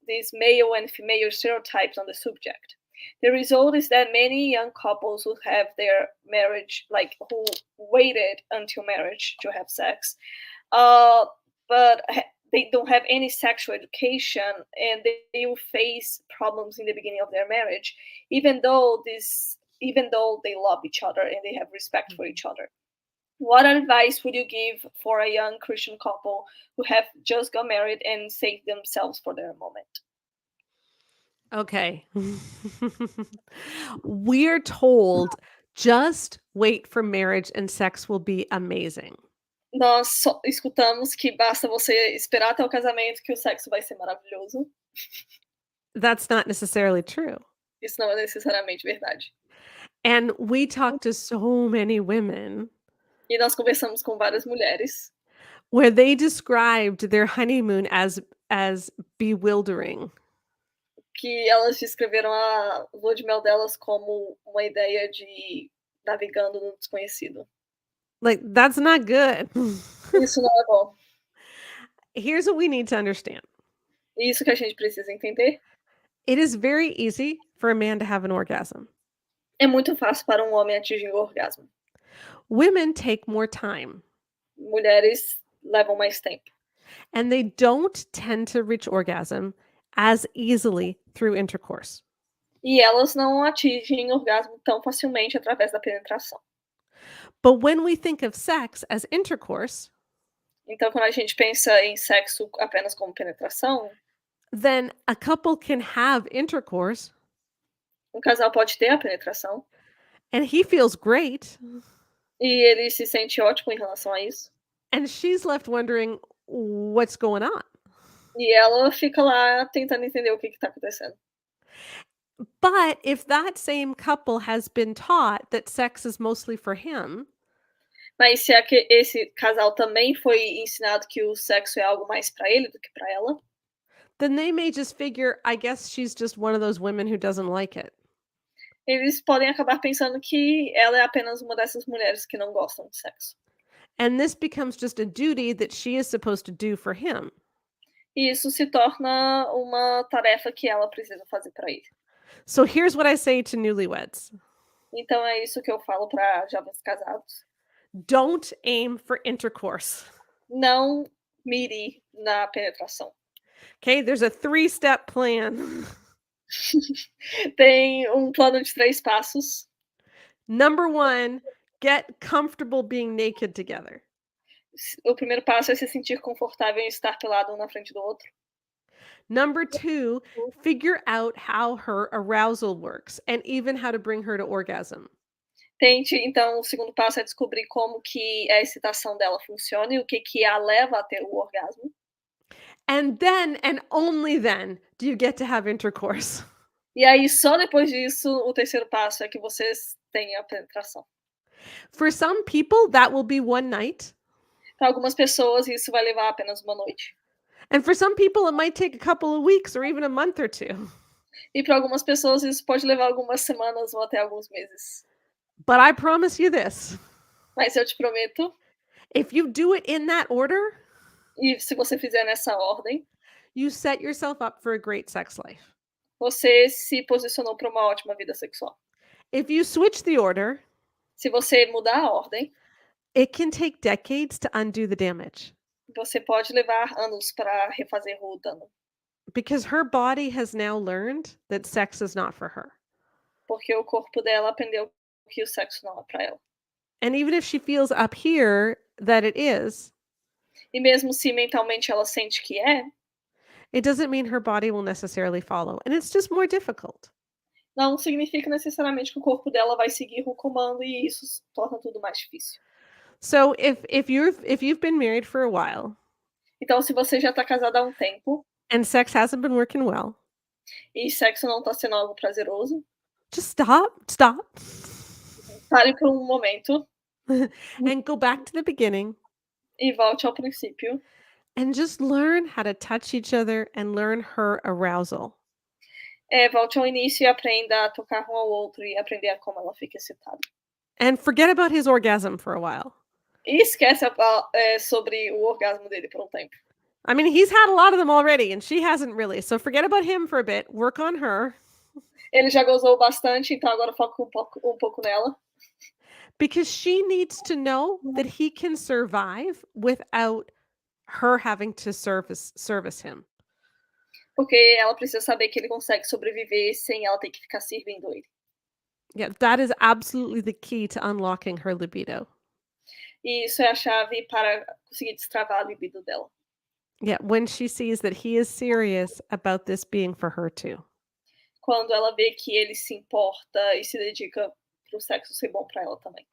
these male and female stereotypes on the subject. The result is that many young couples who have their marriage, like who waited until marriage to have sex, but they don't have any sexual education, and they will face problems in the beginning of their marriage, even though they love each other and they have respect for each other. What advice would you give for a young Christian couple who have just got married and saved themselves for their moment? Okay. We're told just wait for marriage and sex will be amazing. Nós escutamos que basta você esperar até o casamento que o sexo vai ser maravilhoso. That's not necessarily true. Isso não é necessariamente verdade. And we talk to so many women E nós conversamos com várias mulheres where they described their honeymoon as bewildering. que elas descreveram a lua de mel delas como uma ideia de navegando no desconhecido. Like, that's not good. Isso não é bom. Here's what we need to understand. Isso que a gente precisa entender. It is very easy for a man to have an orgasm. É muito fácil para um homem atingir o orgasmo. Women take more time. Mulheres levam mais tempo. And they don't tend to reach orgasm as easily through intercourse. E elas não atingem orgasmo tão facilmente através da penetração. But when we think of sex as intercourse, então quando a gente pensa em sexo apenas como penetração, then a couple can have intercourse. Um casal pode ter a penetração. And he feels great. E ele se sente ótimo em relação a isso. And she's left wondering what's going on. E ela fica lá tentando entender o que está acontecendo. But if that same couple has been taught that sex is mostly for him, mas se esse casal também foi ensinado que o sexo é algo mais para ele do que para ela, then they may just figure, I guess she's just one of those women who doesn't like it. Eles podem acabar pensando que ela é apenas uma dessas mulheres que não gostam de sexo. And this becomes just a duty that she is supposed to do for him. E isso se torna uma tarefa que ela precisa fazer para ele. So here's what I say to newlyweds. Então é isso que eu falo para jovens casados. Don't aim for intercourse. Não mire na penetração. Okay, there's a 3-step plan. Tem plano de 3 passos. Number 1, get comfortable being naked together. O primeiro passo é se sentir confortável em estar pelado um na frente do outro. Number 2, figure out how her arousal works and even how to bring her to orgasm. Tente, então, o segundo passo é descobrir como que a excitação dela funciona e o que a leva a ter o orgasmo. And then, and only then, do you get to have intercourse. E aí, só depois disso, o terceiro passo é que vocês tenham a penetração. For some people, that will be one night. Para algumas pessoas, isso vai levar apenas uma noite. And for some people, it might take a couple of weeks or even a month or two. E para algumas pessoas, isso pode levar algumas semanas ou até alguns meses. But I promise you this. Mas eu te prometo. If you do it in that order, e se você fizer nessa ordem, you set yourself up for a great sex life. Você se posicionou para uma ótima vida sexual. If you switch the order, se você mudar a ordem, it can take decades to undo the damage. Você pode levar anos para refazer o dano. Because her body has now learned that sex is not for her. Porque o corpo dela aprendeu que o sexo não é para ela. And even if she feels up here that it is, e mesmo se mentalmente ela sente que é, it doesn't mean her body will necessarily follow, and it's just more difficult. Não significa necessariamente que o corpo dela vai seguir o comando e isso torna tudo mais difícil. So if you've been married for a while, então se você já está casada há tempo, and sex hasn't been working well, e sexo não está sendo algo prazeroso, just stop. Pare por momento. And go back to the beginning. E volte ao princípio. And just learn how to touch each other and learn her arousal. Volte ao início e aprenda a tocar um ao outro e aprender a como ela fica excitada. And forget about his orgasm for a while. E esquece sobre o orgasmo dele por tempo. I mean, he's had a lot of them already, and she hasn't really. So forget about him for a bit. Work on her. Ele já gozou bastante, então agora foca um pouco nela. Because she needs to know that he can survive without her having to service him. Porque ela precisa saber que ele consegue sobreviver sem ela ter que ficar servindo ele. Yeah, that is absolutely the key to unlocking her libido. E isso é a chave para conseguir destravar a libido dela. Yeah, when she sees that he is serious about this being for her too. Quando ela vê que ele se importa e se dedica para o sexo ser bom para ela também.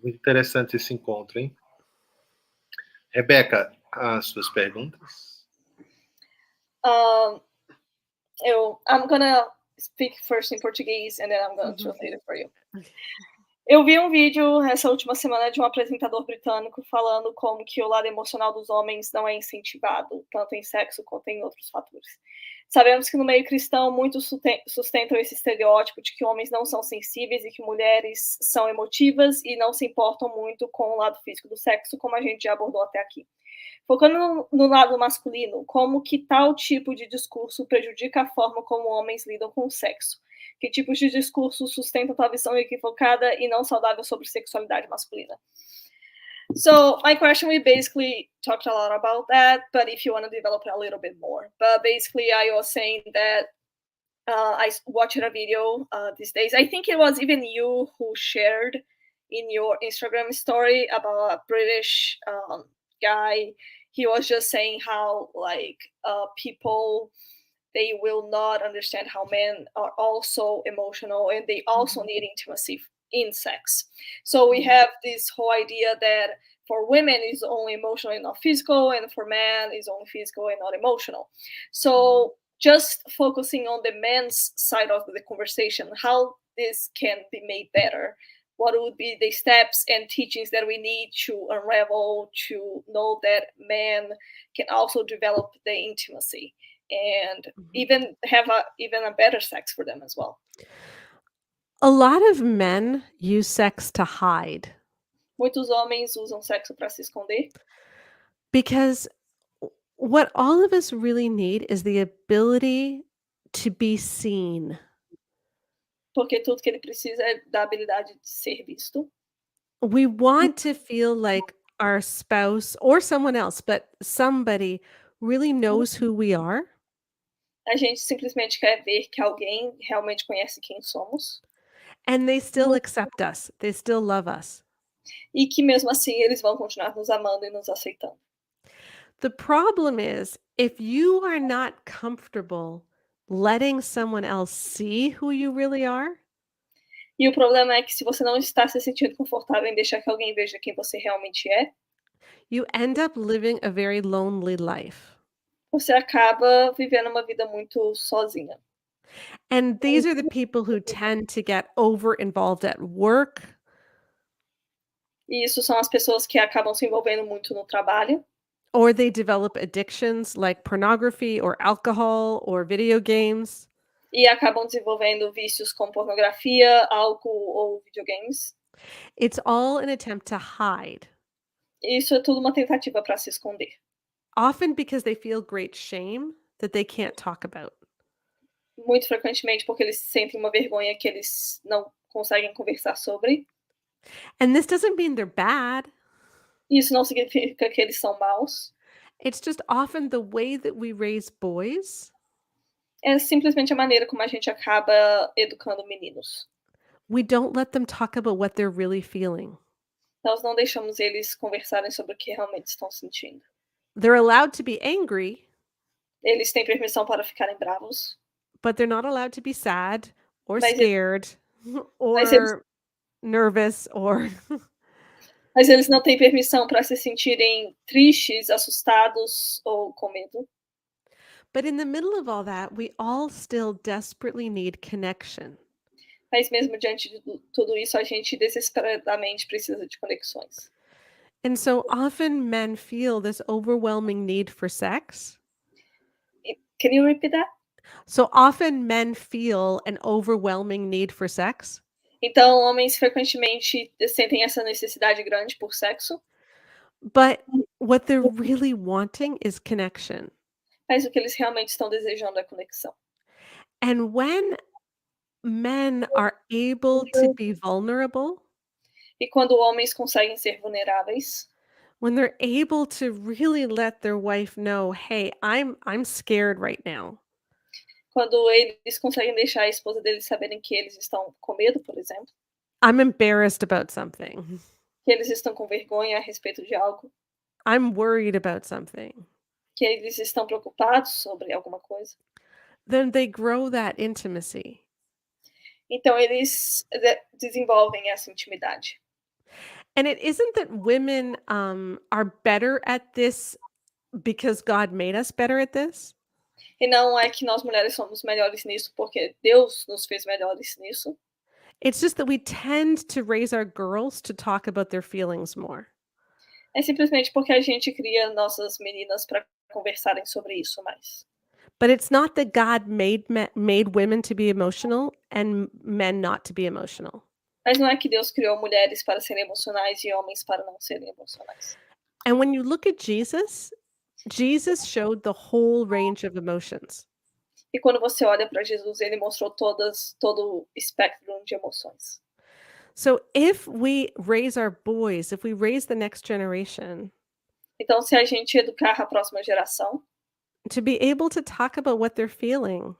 Muito interessante esse encontro, hein? Rebeca, as suas perguntas? I'm gonna speak first in Portuguese and then I'm gonna translate it for you. Eu vi um vídeo essa última semana de um apresentador britânico falando como que o lado emocional dos homens não é incentivado, tanto em sexo quanto em outros fatores. Sabemos que no meio cristão muitos sustentam esse estereótipo de que homens não são sensíveis e que mulheres são emotivas e não se importam muito com o lado físico do sexo, como a gente já abordou até aqui. Focando no lado masculino, como que tal tipo de discurso prejudica a forma como homens lidam com o sexo? Que tipos de discurso sustentam tal visão equivocada e não saudável sobre sexualidade masculina? So my question, we basically talked a lot about that, but if you want to develop it a little bit more. But basically, I was saying that I watched a video these days. I think it was even you who shared in your Instagram story about a British guy. He was just saying how like people, they will not understand how men are also emotional and they also need intimacy in sex. So we have this whole idea that for women is only emotional and not physical, and for men is only physical and not emotional. So just focusing on the men's side of the conversation, how this can be made better. What would be the steps and teachings that we need to unravel to know that men can also develop the intimacy and even have a better sex for them as well? A lot of men use sex to hide. Muitos homens usam sexo para se esconder. Because what all of us really need is the ability to be seen. Porque tudo que ele precisa é da habilidade de ser visto. We want to feel like our spouse or someone else, but somebody really knows who we are. A gente simplesmente quer ver que alguém realmente conhece quem somos. And they still accept us. They still love us. E que mesmo assim eles vão continuar nos amando e nos aceitando. The problem is if you are not comfortable letting someone else see who you really are. E o problema é que se você não está se sentindo confortável em deixar que alguém veja quem você realmente é, you end up living a very lonely life. Você acaba vivendo uma vida muito sozinha. And these are the people who tend to get over involved at work. E isso são as pessoas que acabam se envolvendo muito no trabalho. Or they develop addictions like pornography or alcohol or video games. E acabam desenvolvendo vícios como pornografia, álcool ou videogames. It's all an attempt to hide. Isso é tudo uma tentativa para se esconder. Often because they feel great shame that they can't talk about. Muito frequentemente porque eles sentem uma vergonha que eles não conseguem conversar sobre. And this doesn't mean they're bad. Isso não significa que eles são maus. It's just often the way that we raise boys. É simplesmente a maneira como a gente acaba educando meninos. We don't let them talk about what they're really feeling. Nós não deixamos eles conversarem sobre o que realmente estão sentindo. They're allowed to be angry. Eles têm permissão para ficarem bravos. But they're not allowed to be sad or Mas scared or nervous or... Mas eles não têm permissão para se sentirem tristes, assustados ou com medo. But in the middle of all that, we all still desperately need connection. Mas mesmo diante de tudo isso, a gente desesperadamente precisa de conexões. And so often men feel this overwhelming need for sex. Can you repeat that? So often men feel an overwhelming need for sex. Então, homens frequentemente sentem essa necessidade grande por sexo, but what they're really wanting is connection. mas o que eles realmente estão desejando é conexão. And when men are able to be vulnerable, E quando homens conseguem ser vulneráveis, when they're able to really let their wife know, "Hey, I'm scared right now." quando eles conseguem deixar a esposa deles saberem que eles estão com medo, por exemplo, I'm embarrassed about something. que eles estão com vergonha a respeito de algo, I'm worried about something. que eles estão preocupados sobre alguma coisa, Then they grow that intimacy. então eles desenvolvem essa intimidade. And it isn't that women are better at this because God made us better at this. E não é que nós mulheres somos melhores nisso porque Deus nos fez melhores nisso. It's just that we tend to raise our girls to talk about their feelings more. É simplesmente porque a gente cria nossas meninas para conversarem sobre isso mais. But it's not that God made women to be emotional and men not to be emotional. Mas não é que Deus criou mulheres para serem emocionais e homens para não serem emocionais. And when you look at Jesus, Jesus showed the whole range of emotions. E quando você olha para Jesus, ele mostrou todo o espectro de emoções. So if we raise our boys, if we raise the next generation Então, se a gente educar a próxima geração, to be able to talk about what they're feeling,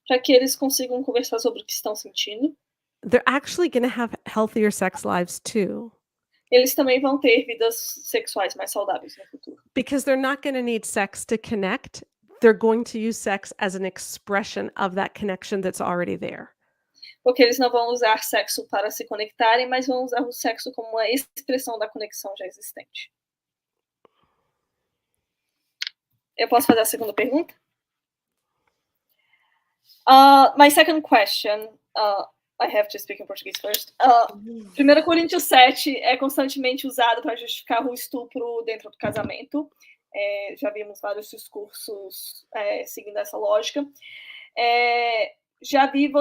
para que eles consigam conversar sobre o que estão sentindo, they're actually going to have healthier sex lives too, eles também vão ter vidas sexuais mais saudáveis no futuro. because they're not going to need sex to connect. They're going to use sex as an expression of that connection that's already there. Porque eles não vão usar sexo para se conectarem, mas vão usar o sexo como uma expressão da conexão já existente. Eu posso fazer a segunda pergunta? My second question, I have to speak in Portuguese first. 1 Coríntios 7 é constantemente usado para justificar o estupro dentro do casamento. Já vimos vários discursos seguindo essa lógica. Já vi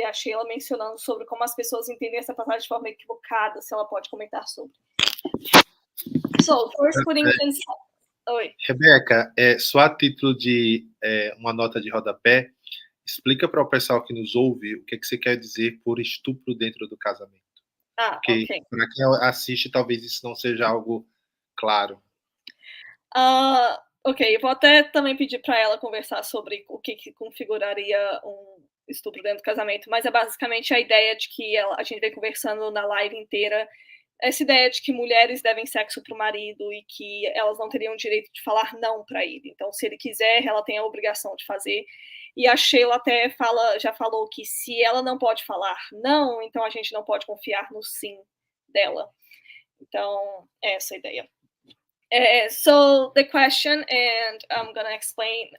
a Sheila mencionando sobre como as pessoas entendem essa passagem de forma equivocada, se ela pode comentar sobre. So, 1 Coríntios... Oi. Rebeca, só a título de uma nota de rodapé, explica para o pessoal que nos ouve o que você quer dizer por estupro dentro do casamento. Ok. Para quem assiste, talvez isso não seja algo claro. Ok, eu vou até também pedir para ela conversar sobre o que configuraria um estupro dentro do casamento, mas é basicamente a ideia de que a gente vem conversando na live inteira, essa ideia de que mulheres devem sexo para o marido e que elas não teriam o direito de falar não para ele. Então, se ele quiser, ela tem a obrigação de fazer. E a Sheila até já falou que se ela não pode falar não, então a gente não pode confiar no sim dela. Então, é essa a ideia. So the question, and I'm going to explain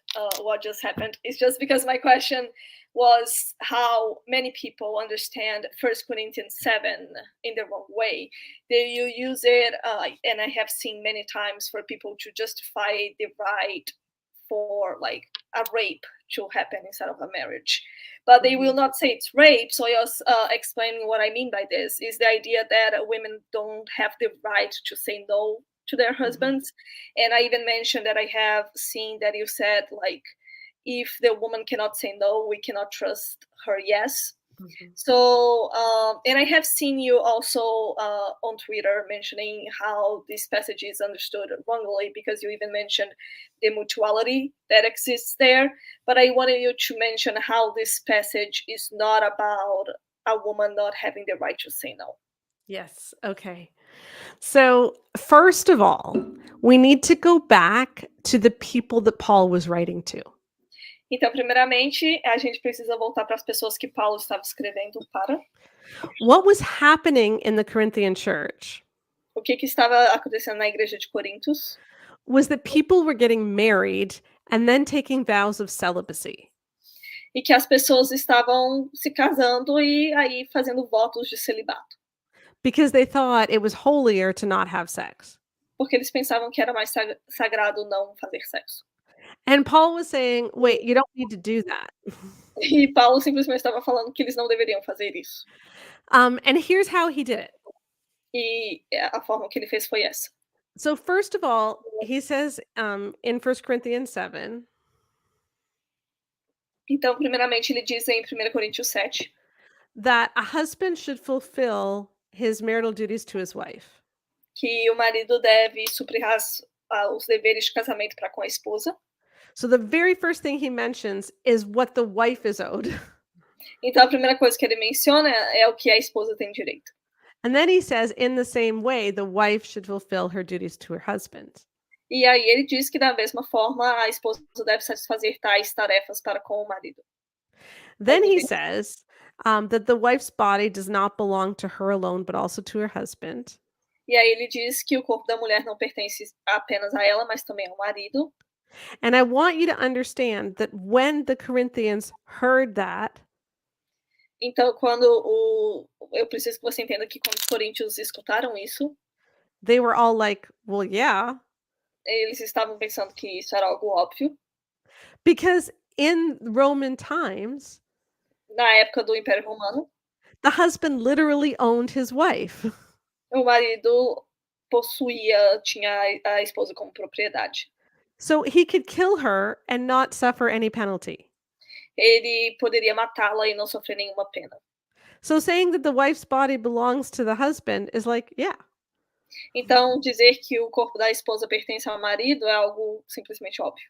what just happened, is just because my question was how many people understand 1 Corinthians 7 in the wrong way. They use it, and I have seen many times for people to justify the right for like a rape to happen instead of a marriage. But they will not say it's rape, so I was explaining what I mean by this, is the idea that women don't have the right to say no to their husbands. And I even mentioned that I have seen that you said, like, if the woman cannot say no, we cannot trust her yes. So, and I have seen you also on Twitter mentioning how this passage is understood wrongly, because you even mentioned the mutuality that exists there. But I wanted you to mention how this passage is not about a woman not having the right to say no. Yes. Okay. So, first of all, we need to go back to the people that Paul was writing to. Então, primeiramente, a gente precisa voltar para as pessoas que Paulo estava escrevendo para. What was happening in the Corinthian church O que estava acontecendo na igreja de Corintos was that people were getting married and then taking vows of celibacy. e que as pessoas estavam se casando e aí fazendo votos de celibato, Because they thought it was holier to not have sex. porque eles pensavam que era mais sagrado não fazer sexo. And Paul was saying, wait, you don't need to do that. E Paulo simplesmente estava falando que eles não deveriam fazer isso. And here's how he did it. E a forma que ele fez foi essa. So first of all, he says in 1 Corinthians 7 Então, primeiramente, ele diz em 1 Coríntios 7 that a husband should fulfill his marital duties to his wife. que o marido deve suprir os deveres de casamento para com a esposa. So the very first thing he mentions is what the wife is owed. Então, a primeira coisa que ele menciona é o que a esposa tem direito. And then he says, in the same way, the wife should fulfill her duties to her husband. E aí ele diz que da mesma forma a esposa deve satisfazer tais tarefas para com o marido. Then he says that the wife's body does not belong to her alone, but also to her husband. E aí ele diz que o corpo da mulher não pertence apenas a ela, mas também ao marido. And I want you to understand that when the Corinthians heard that, Então, eu preciso que você entenda que quando os coríntios escutaram isso, they were all like, well, yeah. eles estavam pensando que isso era algo óbvio. Because in Roman times, Na época do Império Romano, the husband literally owned his wife. o marido tinha a esposa como propriedade. So he could kill her and not suffer any penalty. Ele poderia matá-la e não sofrer nenhuma pena. So saying that the wife's body belongs to the husband is like, yeah. Então, dizer que o corpo da esposa pertence ao marido é algo simplesmente óbvio.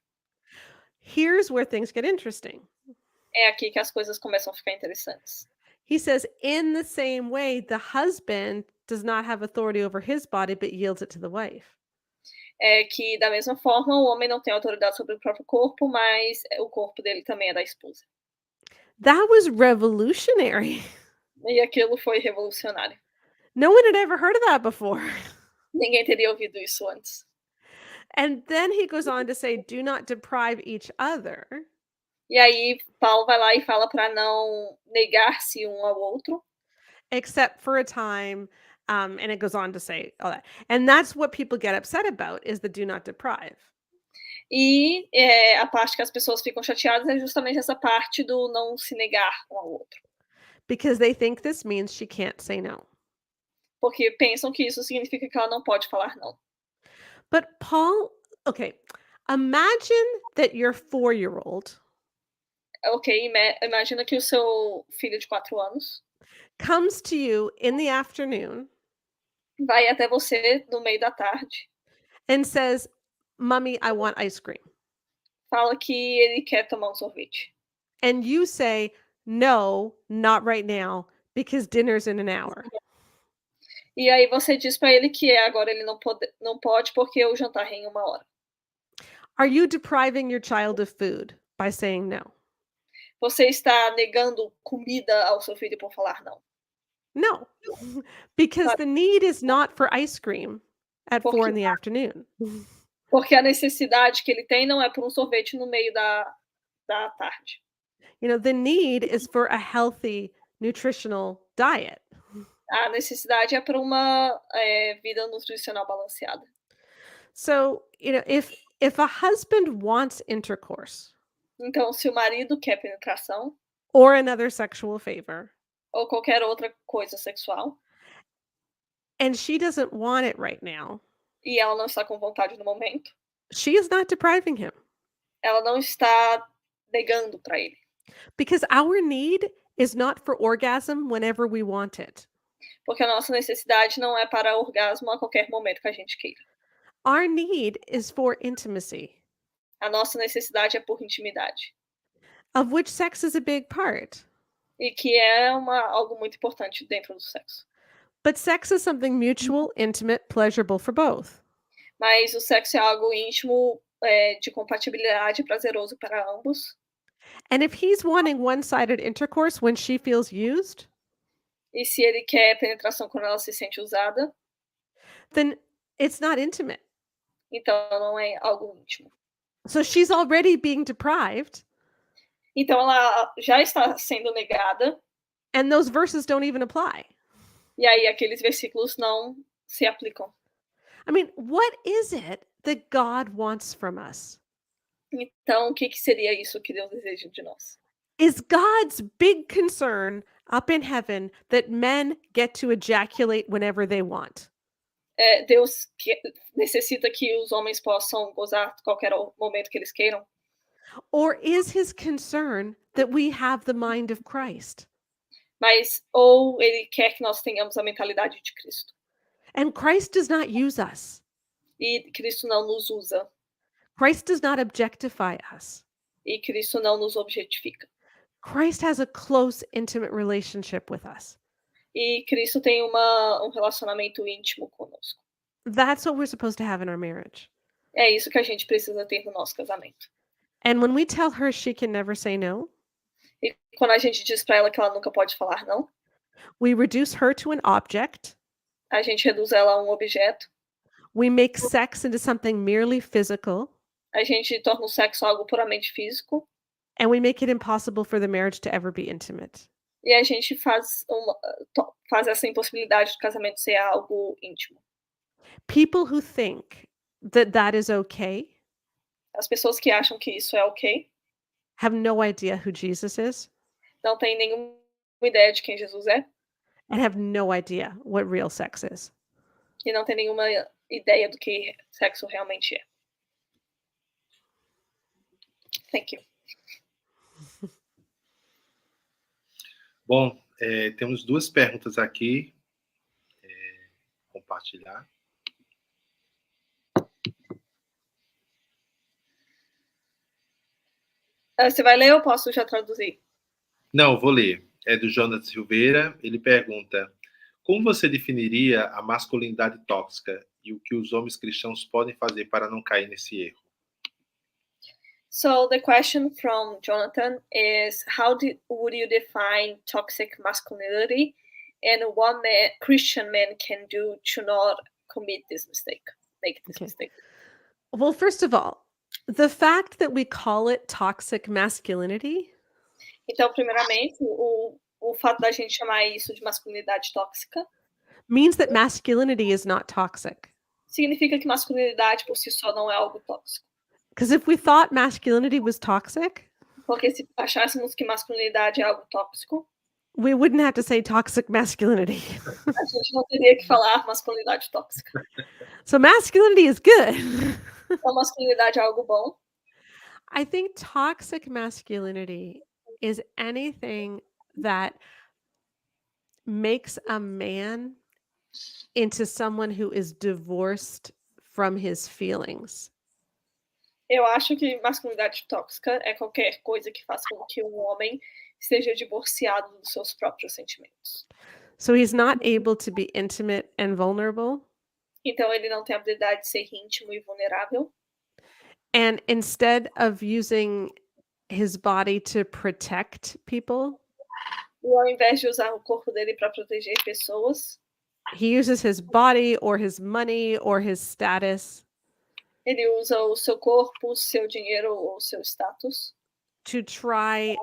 Here's where things get interesting. É aqui que as coisas começam a ficar interessantes. He says, in the same way, the husband does not have authority over his body, but yields it to the wife. É que, da mesma forma, o homem não tem autoridade sobre o próprio corpo, mas o corpo dele também é da esposa. That was revolutionary. E aquilo foi revolucionário. No one had ever heard of that before. Ninguém teria ouvido isso antes. And then he goes on to say, do not deprive each other. E aí, Paulo vai lá e fala para não negar-se um ao outro. Except for a time, and it goes on to say all that. And that's what people get upset about, is the do not deprive. E a parte que as pessoas ficam chateadas é justamente essa parte do não se negar um ao outro. Because they think this means she can't say no. Porque pensam que isso significa que ela não pode falar não. But Paul, okay, imagine that your 4-year-old Ok, imagina que o seu filho de 4 anos comes to you in the afternoon vai até você no meio da tarde, and says, Mommy, I want ice cream. fala que ele quer tomar sorvete. And you say, no, not right now, because dinner's in an hour. E aí você diz para ele que agora ele não pode porque o jantar é em 1 hora. Are you depriving your child of food by saying no? Você está negando comida ao seu filho por falar não. No, because the need is not for ice cream at 4 in the afternoon. Porque a necessidade que ele tem não é por sorvete no meio da tarde. You know, the need is for a healthy, nutritional diet. A necessidade é para uma vida nutricional balanceada. So, you know, if a husband wants intercourse, então, se o marido quer penetração, or another sexual favor, ou qualquer outra coisa sexual, and she doesn't want it right now, e ela não está com vontade no momento, she is not depriving him. Ela não está negando para ele. Because our need is not for orgasm whenever we want it. Porque a nossa necessidade não é para orgasmo a qualquer momento que a gente queira. Our need is for intimacy. A nossa necessidade é por intimidade. Of which sex is a big part. E que é algo muito importante dentro do sexo. But sex is something mutual, intimate, pleasurable for both. Mas o sexo é algo íntimo, de compatibilidade, prazeroso para ambos. And if he's wanting one-sided intercourse when she feels used, e se ele quer penetração quando ela se sente usada, then it's not intimate. Então não é algo íntimo. So she's already being deprived. Então ela já está sendo negada. And those verses don't even apply. E aí aqueles versículos não se aplicam. I mean, what is it that God wants from us? Então, o que seria isso que Deus deseja de nós? Is God's big concern up in heaven that men get to ejaculate whenever they want? Deus necessita que os homens possam gozar a qualquer momento que eles queiram? Or is his concern that we have the mind of Christ? Ou ele quer que nós tenhamos a mentalidade de Cristo. And Christ does not use us. E Cristo não nos usa. Christ does not objectify us. E Cristo não nos objetifica. Christ has a close, intimate relationship with us. E Cristo tem relacionamento íntimo conosco. That's what we're supposed to have in our marriage. É isso que a gente precisa ter no nosso casamento. And when we tell her she can never say no, E quando a gente diz para ela que ela nunca pode falar não, we reduce her to an object. a gente reduz ela a objeto. We make sex into something merely physical. A gente torna o sexo algo puramente físico. And we make it impossible for the marriage to ever be intimate. E a gente faz essa impossibilidade do casamento ser algo íntimo. People who think that that is okay As pessoas que acham que isso é ok have no idea who Jesus is não têm nenhuma ideia de quem Jesus é and have no idea what real sex is. e não têm nenhuma ideia do que sexo realmente é. Thank you. Bom, temos duas perguntas aqui. Compartilhar. Você vai ler ou posso já traduzir? Não, vou ler. É do Jonas Silveira. Ele pergunta: como você definiria a masculinidade tóxica e o que os homens cristãos podem fazer para não cair nesse erro? So the question from Jonathan is, how would you define toxic masculinity and what Christian men can do to not commit this mistake, make this mistake? Well, first of all, the fact that we call it toxic masculinity Então, primeiramente, o fato da gente chamar isso de masculinidade tóxica means that masculinity is not toxic. significa que masculinidade por si só não é algo tóxico. Because if we thought masculinity was toxic, Porque se achássemos que masculinidade é algo tóxico, we wouldn't have to say toxic masculinity. a gente não teria que falar masculinidade tóxica. So masculinity is good. Então, masculinidade é algo bom. I think toxic masculinity is anything that makes a man into someone who is divorced from his feelings. Eu acho que masculinidade tóxica é qualquer coisa que faça com que um homem esteja divorciado dos seus próprios sentimentos. So he's not able to be intimate and vulnerable. Então, ele não tem a habilidade de ser íntimo e vulnerável. And instead of using his body to protect people, E ao invés de usar o corpo dele para proteger pessoas, he uses his body or his money or his status ele usa o seu corpo, o seu dinheiro ou o seu status to try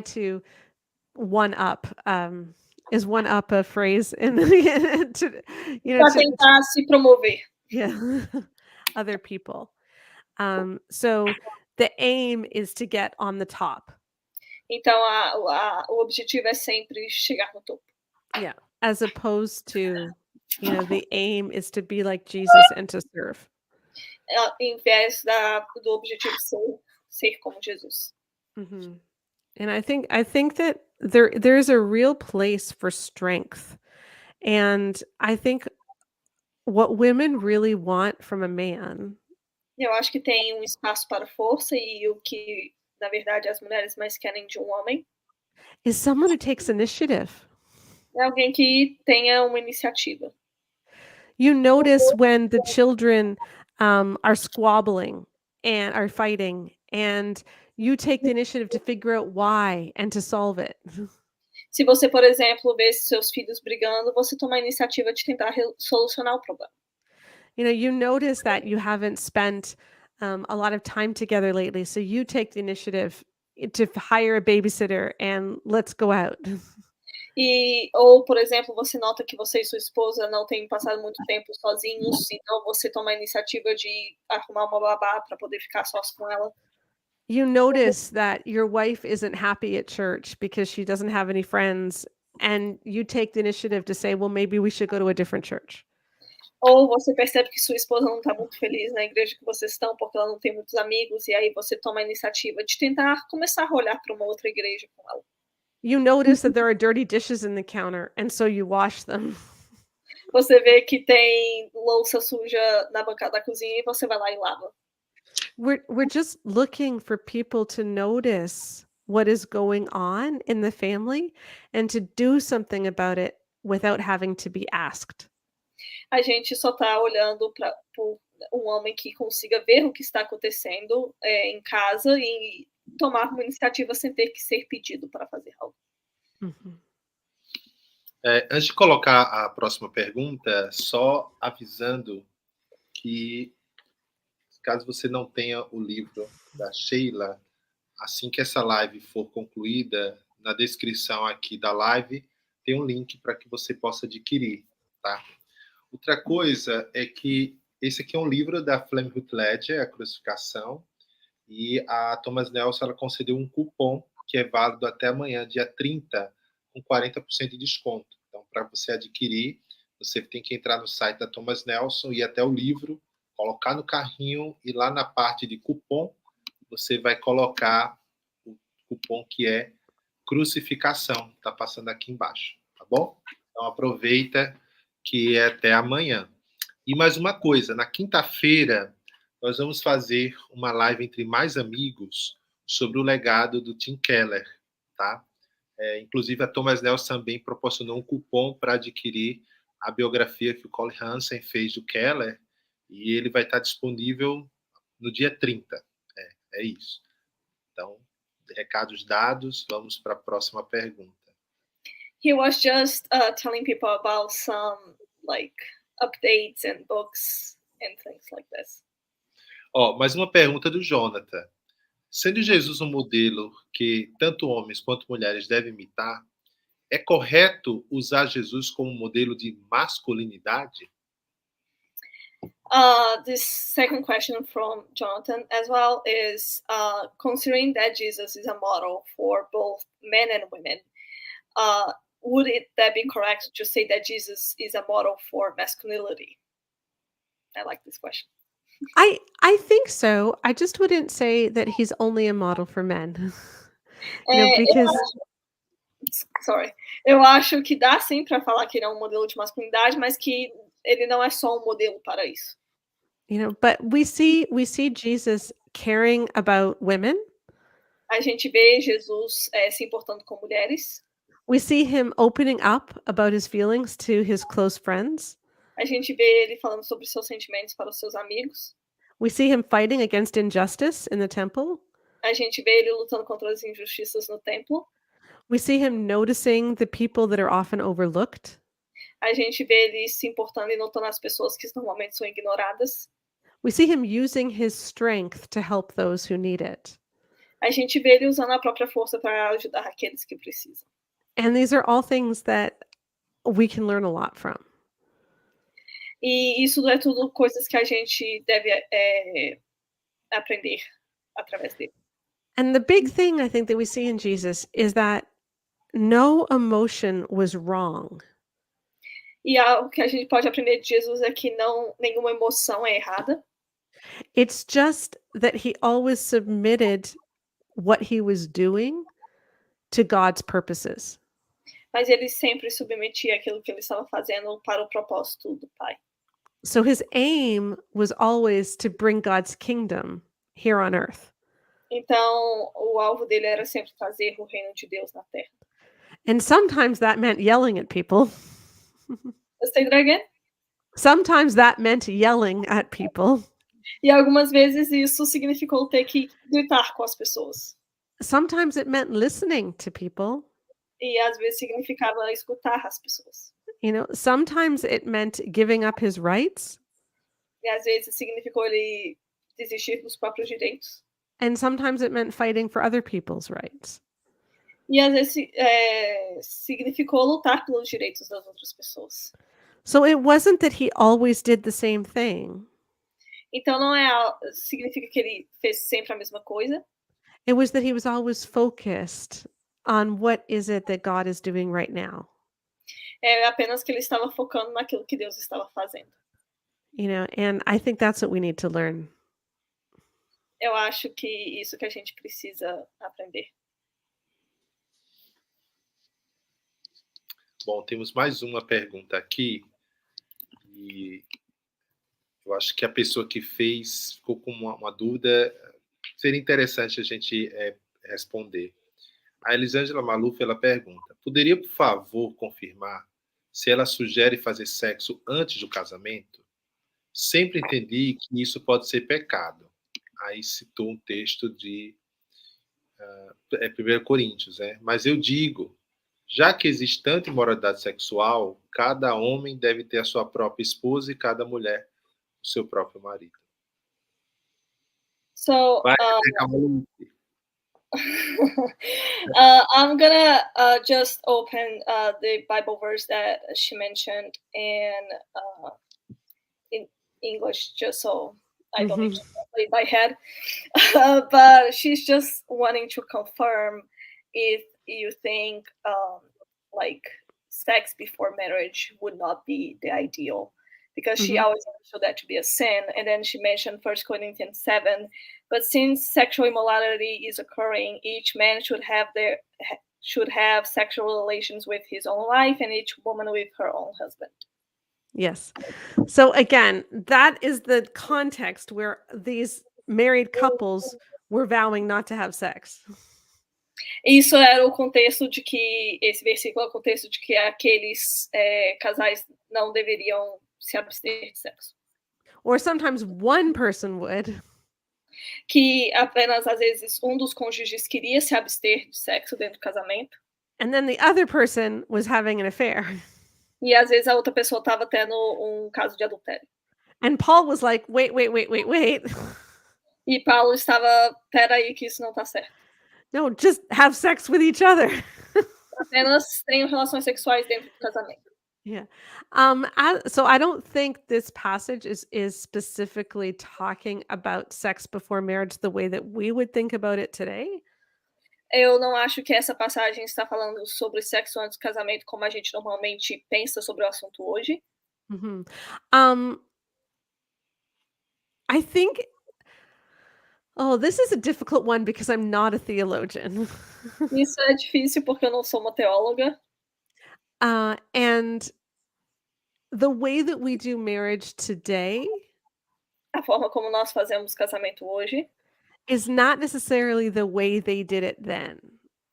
to one up. Is one up a phrase in to, para tentar se promover. Yeah, other people. So the aim is to get on the top. Então, o objetivo é sempre chegar no topo. Yeah, as opposed to, the aim is to be like Jesus and to serve. Em vez do objetivo ser como Jesus. Mm-hmm. And I think that there's a real place for strength. And I think what women really want from a man Eu acho que tem espaço para força e o que, na verdade, as mulheres mais querem de um homem is someone who takes initiative. é alguém que tenha uma iniciativa. You notice when the children are squabbling and are fighting, and you take the initiative to figure out why and to solve it. Se você, por exemplo, vê seus filhos brigando, você toma a iniciativa de tentar solucionar o problema. You notice that you haven't spent a lot of time together lately, so you take the initiative to hire a babysitter and let's go out. Ou, por exemplo, você nota que você e sua esposa não têm passado muito tempo sozinhos, então você toma a iniciativa de arrumar uma babá para poder ficar sós com ela. You notice that your wife isn't happy at church because she doesn't have any friends, and you take the initiative to say, well, maybe we should go to a different church. Ou você percebe que sua esposa não está muito feliz na igreja que vocês estão porque ela não tem muitos amigos, e aí você toma a iniciativa de tentar começar a olhar para uma outra igreja com ela. You notice that there are dirty dishes in the counter, and so you wash them. Você vê que tem louça suja na bancada da cozinha e você vai lá e lava. We're just looking for people to notice what is going on in the family and to do something about it without having to be asked. A gente só está olhando para um homem que consiga ver o que está acontecendo em casa e tomar uma iniciativa sem ter que ser pedido para fazer algo. Uhum. Antes de colocar a próxima pergunta, só avisando que, caso você não tenha o livro da Sheila, assim que essa live for concluída, na descrição aqui da live tem um link para que você possa adquirir, tá? Outra coisa é que esse aqui é um livro da Flame Ledger, A Crucificação, e a Thomas Nelson ela concedeu um cupom que é válido até amanhã, dia 30, com 40% de desconto. Então, para você adquirir, você tem que entrar no site da Thomas Nelson, ir até o livro, colocar no carrinho e lá na parte de cupom, você vai colocar o cupom que é crucificação. Está passando aqui embaixo, tá bom? Então, aproveita que é até amanhã. E mais uma coisa, na quinta-feira, nós vamos fazer uma live entre mais amigos sobre o legado do Tim Keller, tá? Inclusive, a Thomas Nelson também proporcionou um cupom para adquirir a biografia que o Colin Hansen fez do Keller, e ele vai estar disponível no dia 30. É isso. Então, recados dados, vamos para a próxima pergunta. He was just telling people about some updates and books and things like this. Mais uma pergunta do Jonathan. Sendo Jesus um modelo que tanto homens quanto mulheres devem imitar, é correto usar Jesus como modelo de masculinidade? This second question from Jonathan as well is, considering that Jesus is a model for both men and women, would that be correct to say that Jesus is a model for masculinity? I like this question. I think so. I just wouldn't say that he's only a model for men. Eu acho que dá sim para falar que ele é um modelo de masculinidade, mas que ele não é só um modelo para isso. But we see Jesus caring about women. A gente vê Jesus se importando com mulheres. We see him opening up about his feelings to his close friends. A gente vê ele falando sobre seus sentimentos para os seus amigos. We see him fighting against injustice in the temple. A gente vê ele lutando contra as injustiças no templo. We see him noticing the people that are often overlooked. A gente vê ele se importando e notando as pessoas que normalmente são ignoradas. We see him using his strength to help those who need it. A gente vê ele usando a própria força para ajudar aqueles que precisam. And these are all things that we can learn a lot from. E isso é tudo coisas que a gente deve aprender através dele. And the big thing I think that we see in Jesus is that no emotion was wrong. E algo que a gente pode aprender de Jesus é que nenhuma emoção é errada. It's just that he always submitted what he was doing to God's purposes. Mas ele sempre submetia aquilo que ele estava fazendo para o propósito do Pai. So his aim was always to bring God's kingdom here on earth. Então, o alvo dele era sempre trazer o reino de Deus na terra. And sometimes that meant yelling at people. Say that again? Sometimes that meant yelling at people. E algumas vezes isso significou ter que gritar com as pessoas. Sometimes it meant listening to people. E às vezes significava escutar as pessoas. Sometimes it meant giving up his rights. E às vezes significou ele desistir dos próprios direitos. And sometimes it meant fighting for other people's rights. E às vezes significou lutar pelos direitos das outras pessoas. So it wasn't that he always did the same thing. Então não significa que ele fez sempre a mesma coisa. It was that he was always focused on what is it that God is doing right now. É apenas que ele estava focando naquilo que Deus estava fazendo. You know, and I think that's what we need to learn. Eu acho que isso que a gente precisa aprender. Bom, temos mais uma pergunta aqui. E eu acho que a pessoa que fez ficou com uma dúvida. Seria interessante a gente responder. A Elisângela Maluf, ela pergunta: poderia, por favor, confirmar se ela sugere fazer sexo antes do casamento? Sempre entendi que isso pode ser pecado. Aí citou um texto de 1 Coríntios, né? Mas eu digo, já que existe tanta imoralidade sexual, cada homem deve ter a sua própria esposa e cada mulher o seu próprio marido. So, Vai, Maluf. I'm gonna just open the Bible verse that she mentioned in English, just so I don't need to translate by head. But she's just wanting to confirm if you think like sex before marriage would not be the ideal, because she always understood that to be a sin. And then she mentioned 1 Corinthians 7. But since sexual immorality is occurring, each man should have sexual relations with his own wife, and each woman with her own husband. Yes. So again, that is the context where these married couples were vowing not to have sex. Isso era o contexto de que esse versículo é o contexto de que aqueles casais não deveriam se abster de sexo. Or sometimes one person would. Que apenas às vezes um dos cônjuges queria se abster de sexo dentro do casamento. And then the other person was having an affair. E às vezes a outra pessoa estava tendo um caso de adultério. And Paul was like, wait. E Paulo estava, peraí que isso não está certo. No, just have sex with each other. Apenas tenham relações sexuais dentro do casamento. Yeah. So I don't think this passage is specifically talking about sex before marriage the way that we would think about it today. Eu não acho que essa passagem está falando sobre sexo antes do casamento como a gente normalmente pensa sobre o assunto hoje. I think, this is a difficult one because I'm not a theologian. Isso é difícil porque eu não sou uma teóloga. And the way that we do marriage today, a forma como nós fazemos casamento hoje, is not necessarily the way they did it then.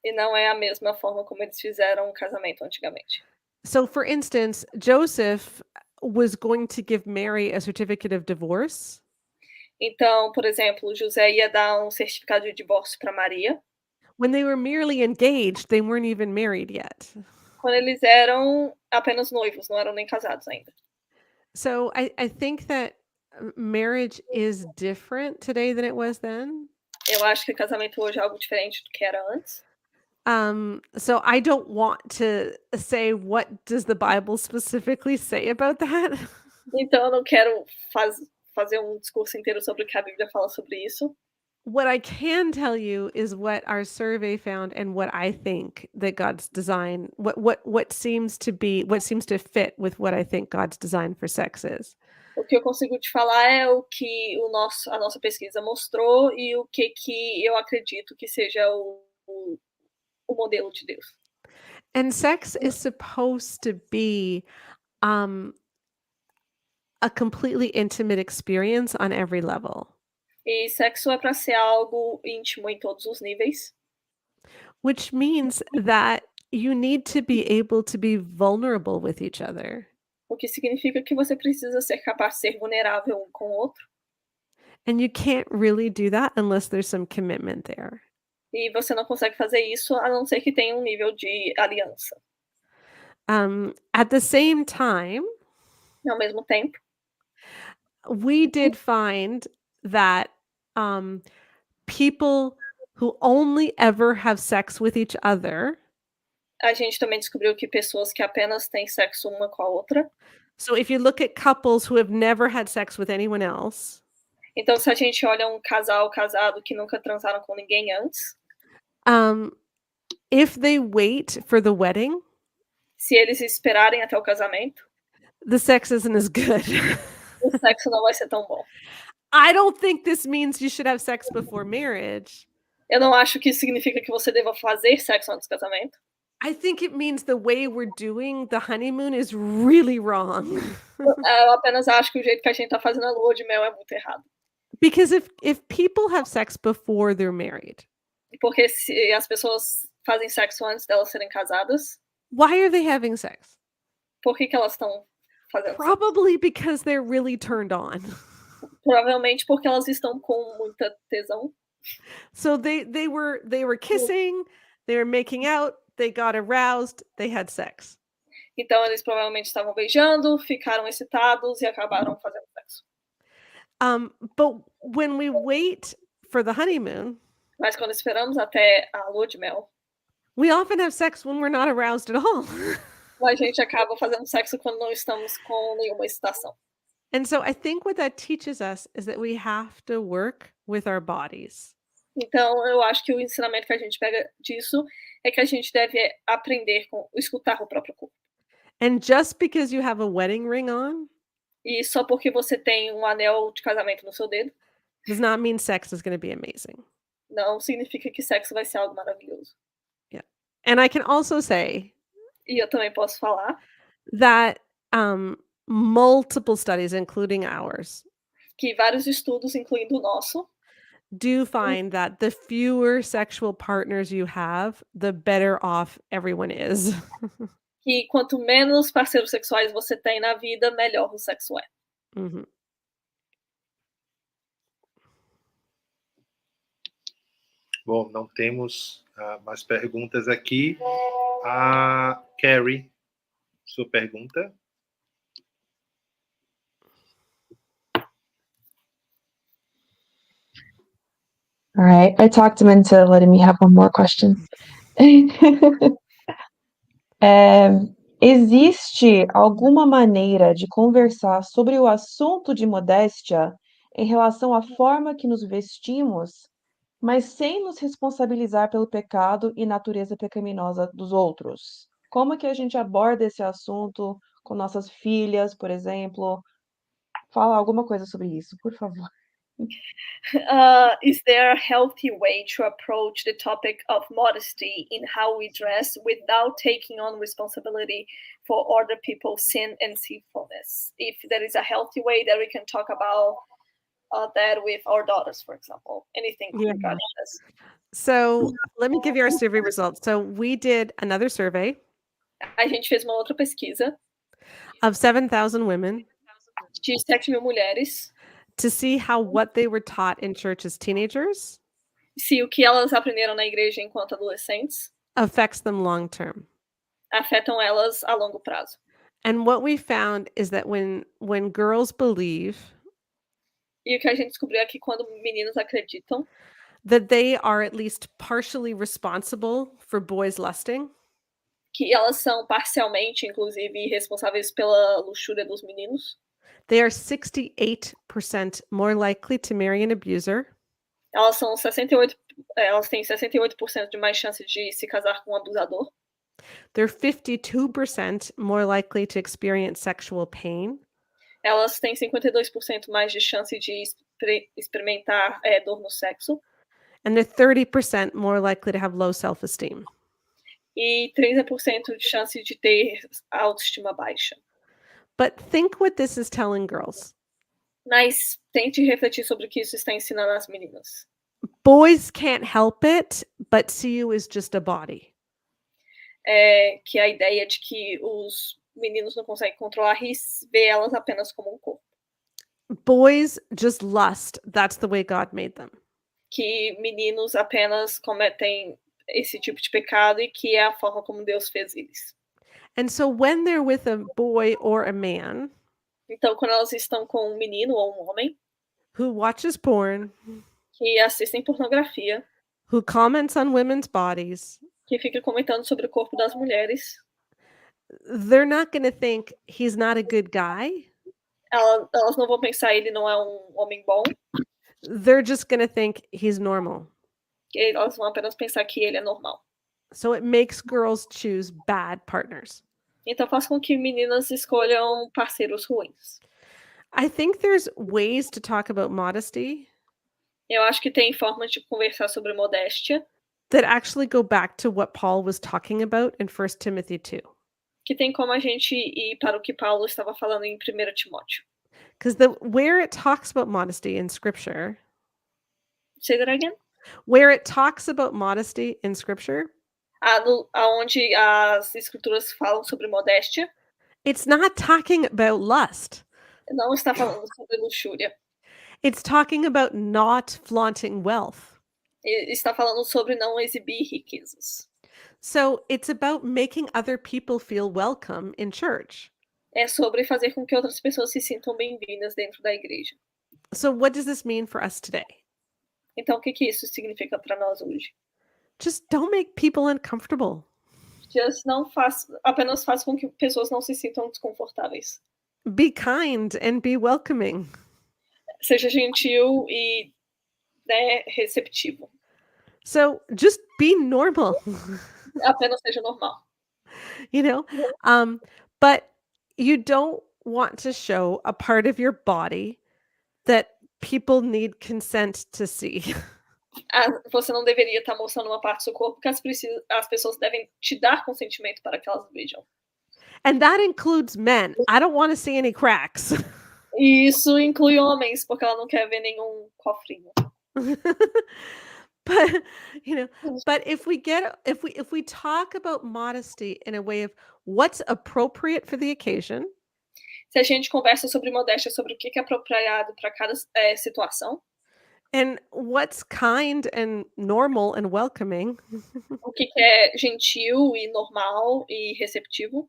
E não é a mesma forma como eles fizeram o casamento antigamente. So, for instance, Joseph was going to give Mary a certificate of divorce. Então, por exemplo, José ia dar um certificado de divórcio para Maria. When they were merely engaged, they weren't even married yet. Quando eles eram apenas noivos, não eram nem casados ainda. So I think that marriage is different today than it was then. Eu acho que o casamento hoje é algo diferente do que era antes. So I don't want to say what does the Bible specifically say about that. Então eu não quero fazer um discurso inteiro sobre o que a Bíblia fala sobre isso. What I can tell you is what our survey found and what I think that God's design, what seems to fit with what I think God's design for sex is. O que eu consigo te falar é o que a nossa pesquisa mostrou e o que eu acredito que seja o modelo de Deus. And sex is supposed to be a completely intimate experience on every level. E sexo é para ser algo íntimo em todos os níveis. Which means that you need to be able to be vulnerable with each other. O que significa que você precisa ser capaz de ser vulnerável um com o outro. And you can't really do that unless there's some commitment there. E você não consegue fazer isso a não ser que tenha um nível de aliança. At the same time, ao mesmo tempo, we did find that people who only ever have sex with each other. A gente também descobriu que pessoas que apenas têm sexo uma com a outra. So if you look at couples who have never had sex with anyone else. Então, se a gente olha um casal casado que nunca transaram com ninguém antes, If they wait for the wedding, se eles esperarem até o casamento, the sex isn't as good. o sexo não vai ser tão bom. I don't think this means you should have sex before marriage. Eu não acho que isso significa que você deva fazer sexo antes do casamento. I think it means the way we're doing the honeymoon is really wrong. Eu apenas acho que o jeito que a gente tá fazendo a lua de mel é muito errado. Because if people have sex before they're married, Porque se as pessoas fazem sexo antes delas serem casadas, why are they having sex? por que elas estão fazendo sexo? Probably because they're really turned on. Provavelmente porque elas estão com muita tesão. So they were kissing, they were making out, they got aroused, they had sex. Então eles provavelmente estavam beijando, ficaram excitados e acabaram fazendo sexo. But when we wait for the honeymoon, Mas quando esperamos até a lua de mel, we often have sex when we're not aroused at all. a gente acaba fazendo sexo quando não estamos com nenhuma excitação. And so I think what that teaches us is that we have to work with our bodies. Então eu acho que o ensinamento que a gente pega disso é que a gente deve aprender com escutar o próprio corpo. And just because you have a wedding ring on E só porque você tem um anel de casamento no seu dedo, does not mean sex is going to be amazing. não significa que sexo vai ser algo maravilhoso. And I can also say E eu também posso falar that multiple studies, including ours, que vários estudos, incluindo o nosso, do find that the fewer sexual partners you have, the better off everyone is. que quanto menos parceiros sexuais você tem na vida, melhor o sexo é. Mhm. Bom, não temos mais perguntas aqui. A Carrie, sua pergunta? All right, I talked him into letting me have one more question. Existe alguma maneira de conversar sobre o assunto de modéstia em relação à forma que nos vestimos, mas sem nos responsabilizar pelo pecado e natureza pecaminosa dos outros? Como que a gente aborda esse assunto com nossas filhas, por exemplo? Fala alguma coisa sobre isso, por favor. Is there a healthy way to approach the topic of modesty in how we dress without taking on responsibility for other people's sin and sinfulness? If there is a healthy way that we can talk about that with our daughters, for example, anything regarding this. So let me give you our survey results. So we did another survey A gente fez uma outra pesquisa of 7,000 women de 7.000 mulheres, to see how what they were taught in church as teenagers se o que elas aprenderam na igreja enquanto adolescentes affects them long term. afetam elas a longo prazo. And what we found is that when girls believe E o que a gente descobriu é que quando meninas acreditam that they are at least partially responsible for boys lusting, que elas são parcialmente, inclusive, responsáveis pela luxúria dos meninos, they are 68% more likely to marry an abuser, elas são 68, elas têm 68% de mais chance de se casar com um abusador, they're 52% more likely to experience sexual pain, elas têm 52% mais de chance de experimentar dor no sexo, and they're 30% more likely to have low self-esteem. e 30% de chance de ter autoestima baixa. But think what this is telling girls. Mas tente refletir sobre o que isso está ensinando às meninas. Boys can't help it, but see you as just a body. Que a ideia de que os meninos não conseguem controlar e vê elas apenas como um corpo. Boys just lust. That's the way God made them. Que meninos apenas cometem esse tipo de pecado e que é a forma como Deus fez eles. And so when they're with a boy or a man Então, quando elas estão com um menino ou um homem who watches porn, que assistem pornografia, who comments on women's bodies, que fica comentando sobre o corpo das mulheres, they're not going to think he's not a good guy. Elas não vão pensar ele não é homem bom. They're just going to think he's normal. Elas vão apenas pensar que ele é normal. So it makes girls choose bad partners. Então faz com que meninas escolham parceiros ruins. I think there's ways to talk about modesty Eu acho que tem formas de conversar sobre modéstia that actually go back to what Paul was talking about in 1 Timothy 2. que tem como a gente ir para o que Paulo estava falando em 1 Timóteo. Because where it talks about modesty in scripture, Say that again? where it talks about modesty in scripture, Aonde as escrituras falam sobre modéstia, it's not talking about lust. não está falando sobre luxúria. It's talking about not flaunting wealth. Está falando sobre não exibir riquezas. So it's about making other people feel welcome in church. É sobre fazer com que outras pessoas se sintam bem-vindas dentro da igreja. So what does this mean for us today? Então, o que isso significa para nós hoje? Just don't make people uncomfortable. Apenas faz com que pessoas não se sintam desconfortáveis. Be kind and be welcoming. Seja gentil e receptivo. So just be normal. Apenas seja normal. You know, but you don't want to show a part of your body that people need consent to see. Você não deveria estar mostrando uma parte do seu corpo que as pessoas devem te dar consentimento para que elas vejam. And that includes men. I don't want to see any cracks. E isso inclui homens, porque ela não quer ver nenhum cofrinho. But but if we talk about modesty in a way of what's appropriate for the occasion, se a gente conversa sobre modéstia, sobre o que é apropriado para cada situação, and what's kind and normal and welcoming, o que é gentil e normal e receptivo,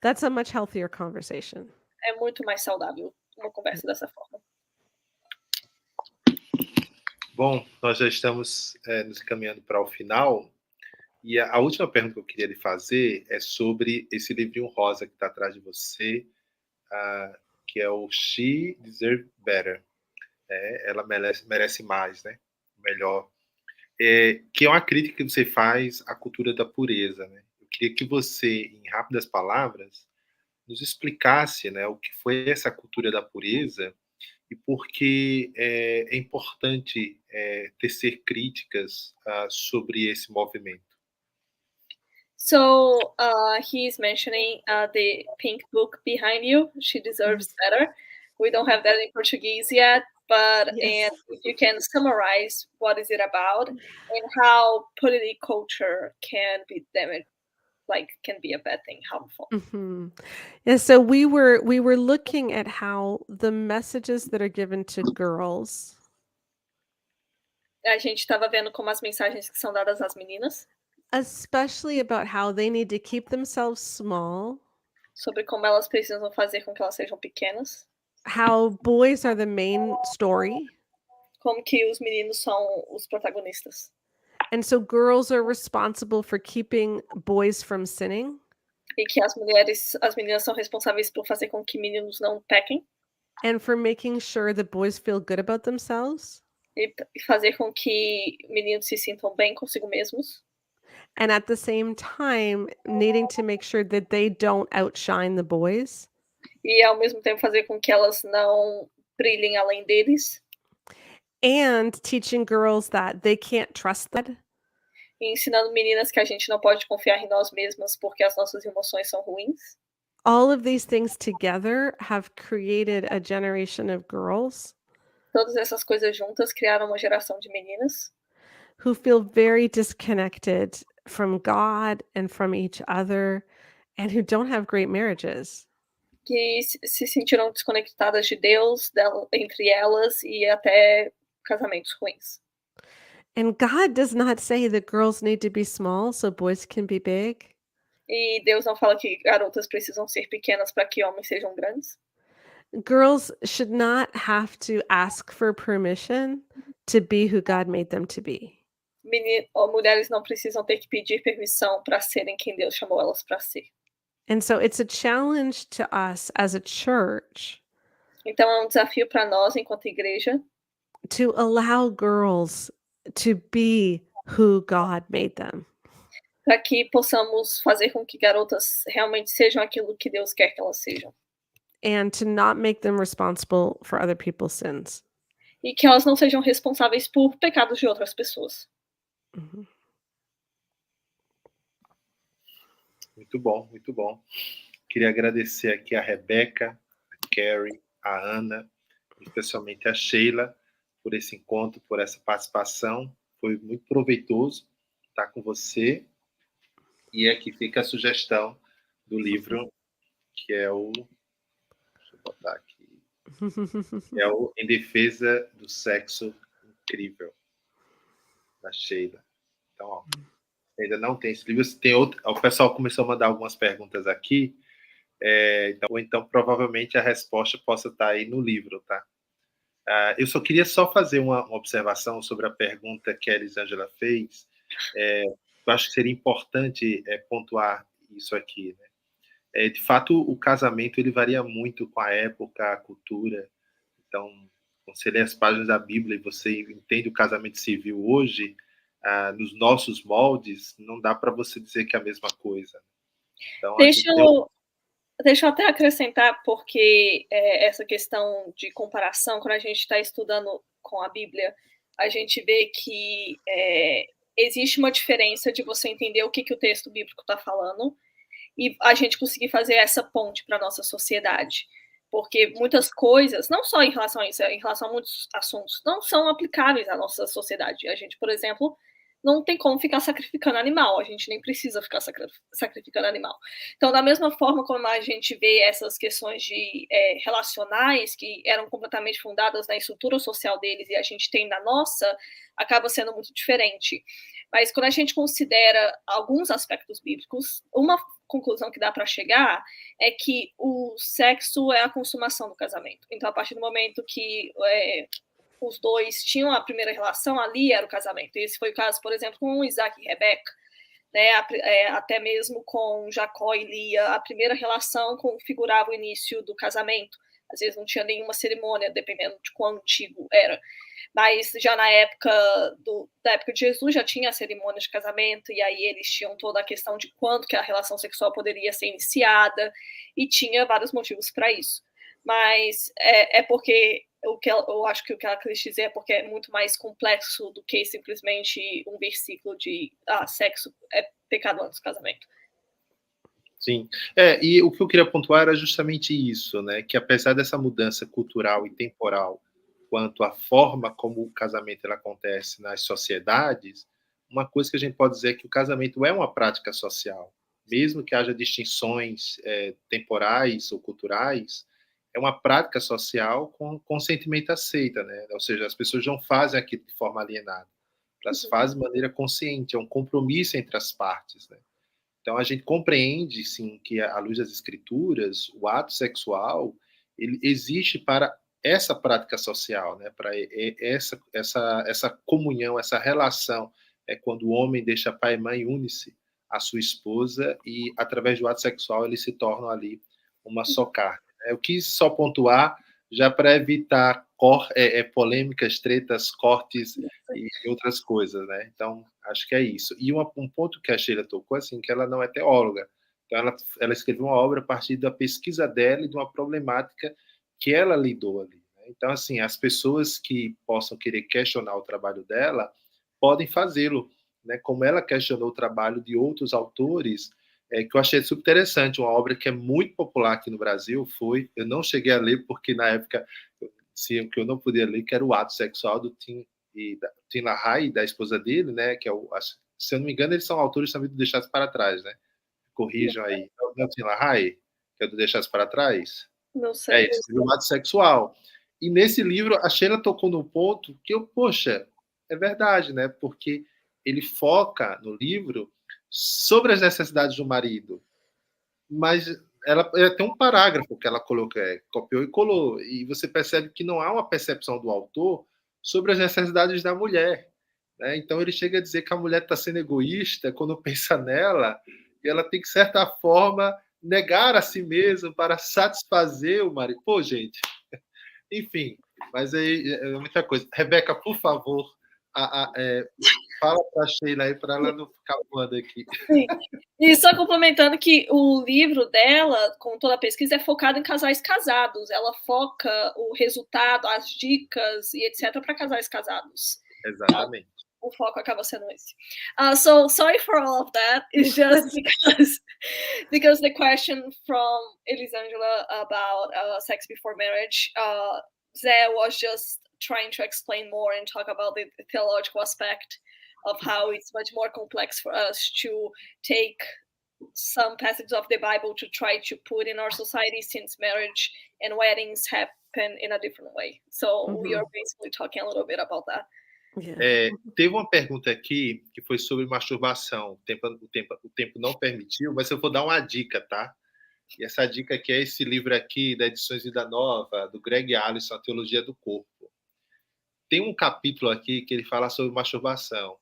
that's a much healthier conversation. É muito mais saudável uma conversa dessa forma. Bom, nós já estamos nos encaminhando para o final. E a última pergunta que eu queria lhe fazer é sobre esse livrinho rosa que está atrás de você, que é o She Deserves Better. Ela merece mais, né? Melhor. Que é uma crítica que você faz à cultura da pureza, né? Eu queria que você, em rápidas palavras, nos explicasse, né, o que foi essa cultura da pureza e por que é importante tecer críticas sobre esse movimento. So he's mentioning the pink book behind you. She deserves better. We don't have that in Portuguese yet, but Yes. and if you can summarize what is it about and how political culture can be damaged, can be a bad thing, harmful. Mm-hmm. And so we were looking at how the messages that are given to girls, A gente estava vendo como as mensagens que são dadas às meninas, especially about how they need to keep themselves small, sobre como elas precisam fazer com que elas sejam pequenas, how boys are the main story, como que os meninos são os protagonistas. and so girls are responsible for keeping boys from sinning. E que as meninas são responsáveis por fazer com que meninos não pequem. And for making sure that boys feel good about themselves. E fazer com que meninos se sintam bem consigo mesmos. And at the same time, needing to make sure that they don't outshine the boys. E ao mesmo tempo fazer com que elas não brilhem além deles. And teaching girls that they can't trust that. E ensinando meninas que a gente não pode confiar em nós mesmas porque as nossas emoções são ruins. All of these things together have created a generation of girls. Todas essas coisas juntas criaram uma geração de meninas who feel very disconnected from God and from each other and who don't have great marriages. que se sentiram desconectadas de Deus, entre elas e até casamentos ruins. And God does not say that girls need to be small so boys can be big. E Deus não fala que garotas precisam ser pequenas para que homens sejam grandes. Girls should not have to ask for permission to be who God made them to be. Mulheres não precisam ter que pedir permissão para serem quem Deus chamou elas para ser. And so it's a challenge to us as a church. Então é um desafio para nós, enquanto igreja, to allow girls to be who God made them. para que possamos fazer com que garotas realmente sejam aquilo que Deus quer que elas sejam. And to not make them responsible for other people's sins. E que elas não sejam responsáveis por pecados de outras pessoas. Mhm. Muito bom, muito bom. Queria agradecer aqui a Rebeca, a Carrie, a Ana, especialmente a Sheila, por esse encontro, por essa participação. Foi muito proveitoso estar com você. E aqui fica a sugestão do livro, que é o... Deixa eu botar aqui. É o Em Defesa do Sexo Incrível, da Sheila. Então, ó, ainda não tem esse livro. Tem outro... O pessoal começou a mandar algumas perguntas aqui. Então, provavelmente, a resposta possa estar aí no livro, tá? Eu só queria fazer uma observação sobre a pergunta que a Elisângela fez. Eu acho que seria importante pontuar isso aqui, né? De fato, o casamento ele varia muito com a época, a cultura. Então, quando você lê as páginas da Bíblia e você entende o casamento civil hoje, nos nossos moldes, não dá para você dizer que é a mesma coisa. Então, Deixa eu até acrescentar, porque essa questão de comparação, quando a gente está estudando com a Bíblia, a gente vê que existe uma diferença de você entender o que o texto bíblico está falando e a gente conseguir fazer essa ponte para a nossa sociedade. Porque muitas coisas, não só em relação a isso, em relação a muitos assuntos, não são aplicáveis à nossa sociedade. A gente, por exemplo, não tem como ficar sacrificando animal, a gente nem precisa ficar sacrificando animal. Então, da mesma forma como a gente vê essas questões de relacionais, que eram completamente fundadas na estrutura social deles e a gente tem na nossa, acaba sendo muito diferente. Mas quando a gente considera alguns aspectos bíblicos, uma conclusão que dá para chegar é que o sexo é a consumação do casamento. Então, a partir do momento que os dois tinham a primeira relação, ali era o casamento. Esse foi o caso, por exemplo, com Isaac e Rebeca, né? Até mesmo com Jacó e Lia, a primeira relação configurava o início do casamento. Às vezes não tinha nenhuma cerimônia, dependendo de quão antigo era. Mas já na época de Jesus já tinha a cerimônia de casamento, e aí eles tinham toda a questão de quando que a relação sexual poderia ser iniciada, e tinha vários motivos para isso. Mas porque eu acho que o que ela quis dizer é porque é muito mais complexo do que simplesmente um versículo de sexo é pecado antes do casamento. Sim. E o que eu queria pontuar era justamente isso, né? Que apesar dessa mudança cultural e temporal quanto à forma como o casamento ele acontece nas sociedades, uma coisa que a gente pode dizer é que o casamento é uma prática social. Mesmo que haja distinções temporais ou culturais, é uma prática social com consentimento aceita, né? Ou seja, as pessoas não fazem aquilo de forma alienada. Elas fazem de maneira consciente, é um compromisso entre as partes, né? Então, a gente compreende, sim, que, à luz das escrituras, o ato sexual ele existe para essa prática social, né? Para essa comunhão, essa relação, quando o homem deixa pai e mãe, une-se à sua esposa e, através do ato sexual, eles se tornam ali uma só carne. Eu quis só pontuar, já para evitar polêmicas, tretas, cortes e outras coisas, né? Então, acho que é isso. E um ponto que a Sheila tocou, assim, que ela não é teóloga. Então, ela escreveu uma obra a partir da pesquisa dela e de uma problemática que ela lidou ali, né? Então, assim, as pessoas que possam querer questionar o trabalho dela podem fazê-lo, né? Como ela questionou o trabalho de outros autores, que eu achei super interessante. Uma obra que é muito popular aqui no Brasil eu não cheguei a ler porque na época o que eu não podia ler, que era o ato sexual do Tim LaHaye, da esposa dele, né? Que se eu não me engano, eles são autores também do Deixados para Trás, né? Corrijam aí. Não é o Tim LaHaye, que é do Deixados para Trás? Não sei. Isso, o ato sexual. E nesse livro, a Sheila tocou num ponto que poxa, é verdade, né? Porque ele foca no livro sobre as necessidades do marido, mas ela tem um parágrafo que ela copiou e colou, e você percebe que não há uma percepção do autor sobre as necessidades da mulher, né? Então ele chega a dizer que a mulher está sendo egoísta quando pensa nela, e ela tem que, de certa forma, negar a si mesma para satisfazer o marido. Pô, gente, Enfim, mas aí é muita coisa. Rebeca, por favor, fala para a Sheila aí, para ela não ficar voando aqui. Sim. E só complementando que o livro dela, com toda a pesquisa, é focado em casais casados. Ela foca o resultado, as dicas e etc. para casais casados. Exatamente. O foco acaba sendo esse. So sorry for all of that. It's just because the question from Elisangela about sex before marriage, Zé was just trying to explain more and talk about the theological aspect of how it's much more complex for us to take some passages of the Bible to try to put in our society, since marriage and weddings happen in a different way. So we are basically talking a little bit about that. Teve uma pergunta aqui que foi sobre masturbação. O tempo não permitiu, mas eu vou dar uma dica, tá? E essa dica aqui é esse livro aqui da Edições Vida Nova, do Greg Allison, A Teologia do Corpo. Tem um capítulo aqui que ele fala sobre masturbação.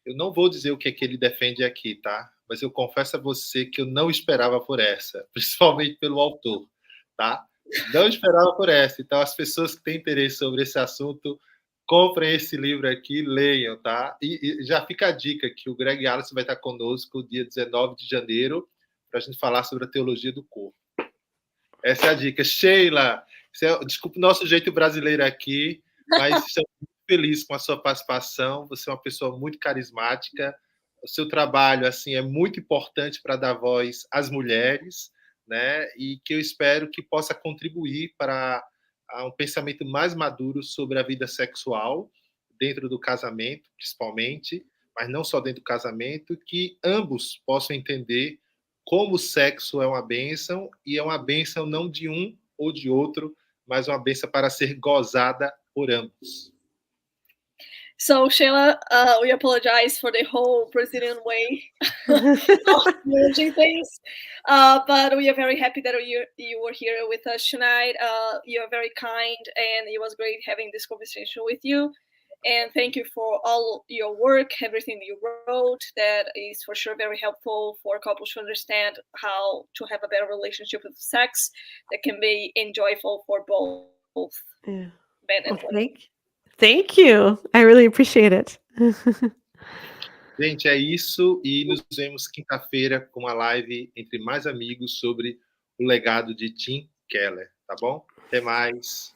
Eu não vou dizer o que é que ele defende aqui, tá? Mas eu confesso a você que eu não esperava por essa, principalmente pelo autor, tá? Não esperava por essa. Então, as pessoas que têm interesse sobre esse assunto, comprem esse livro aqui, leiam, tá? E já fica a dica que o Greg Allison vai estar conosco dia 19 de janeiro para a gente falar sobre a teologia do corpo. Essa é a dica. Sheila, desculpa o nosso jeito brasileiro aqui, mas estamos muito felizes com a sua participação. Você é uma pessoa muito carismática. O seu trabalho assim é muito importante para dar voz às mulheres, né? E que eu espero que possa contribuir para um pensamento mais maduro sobre a vida sexual dentro do casamento, principalmente, mas não só dentro do casamento, que ambos possam entender como o sexo é uma bênção, e é uma bênção não de um ou de outro, mas uma bênção para ser gozada por ambos. So, Sheila, we apologize for the whole Brazilian way of managing things, but we are very happy that you were here with us tonight. You are very kind, and it was great having this conversation with you. And thank you for all your work, everything you wrote. That is for sure very helpful for couples to understand how to have a better relationship with sex that can be enjoyable for both men and women. Thank you. I really appreciate it. Gente, é isso, e nos vemos quinta-feira com uma live entre mais amigos sobre o legado de Tim Keller, tá bom? Até mais.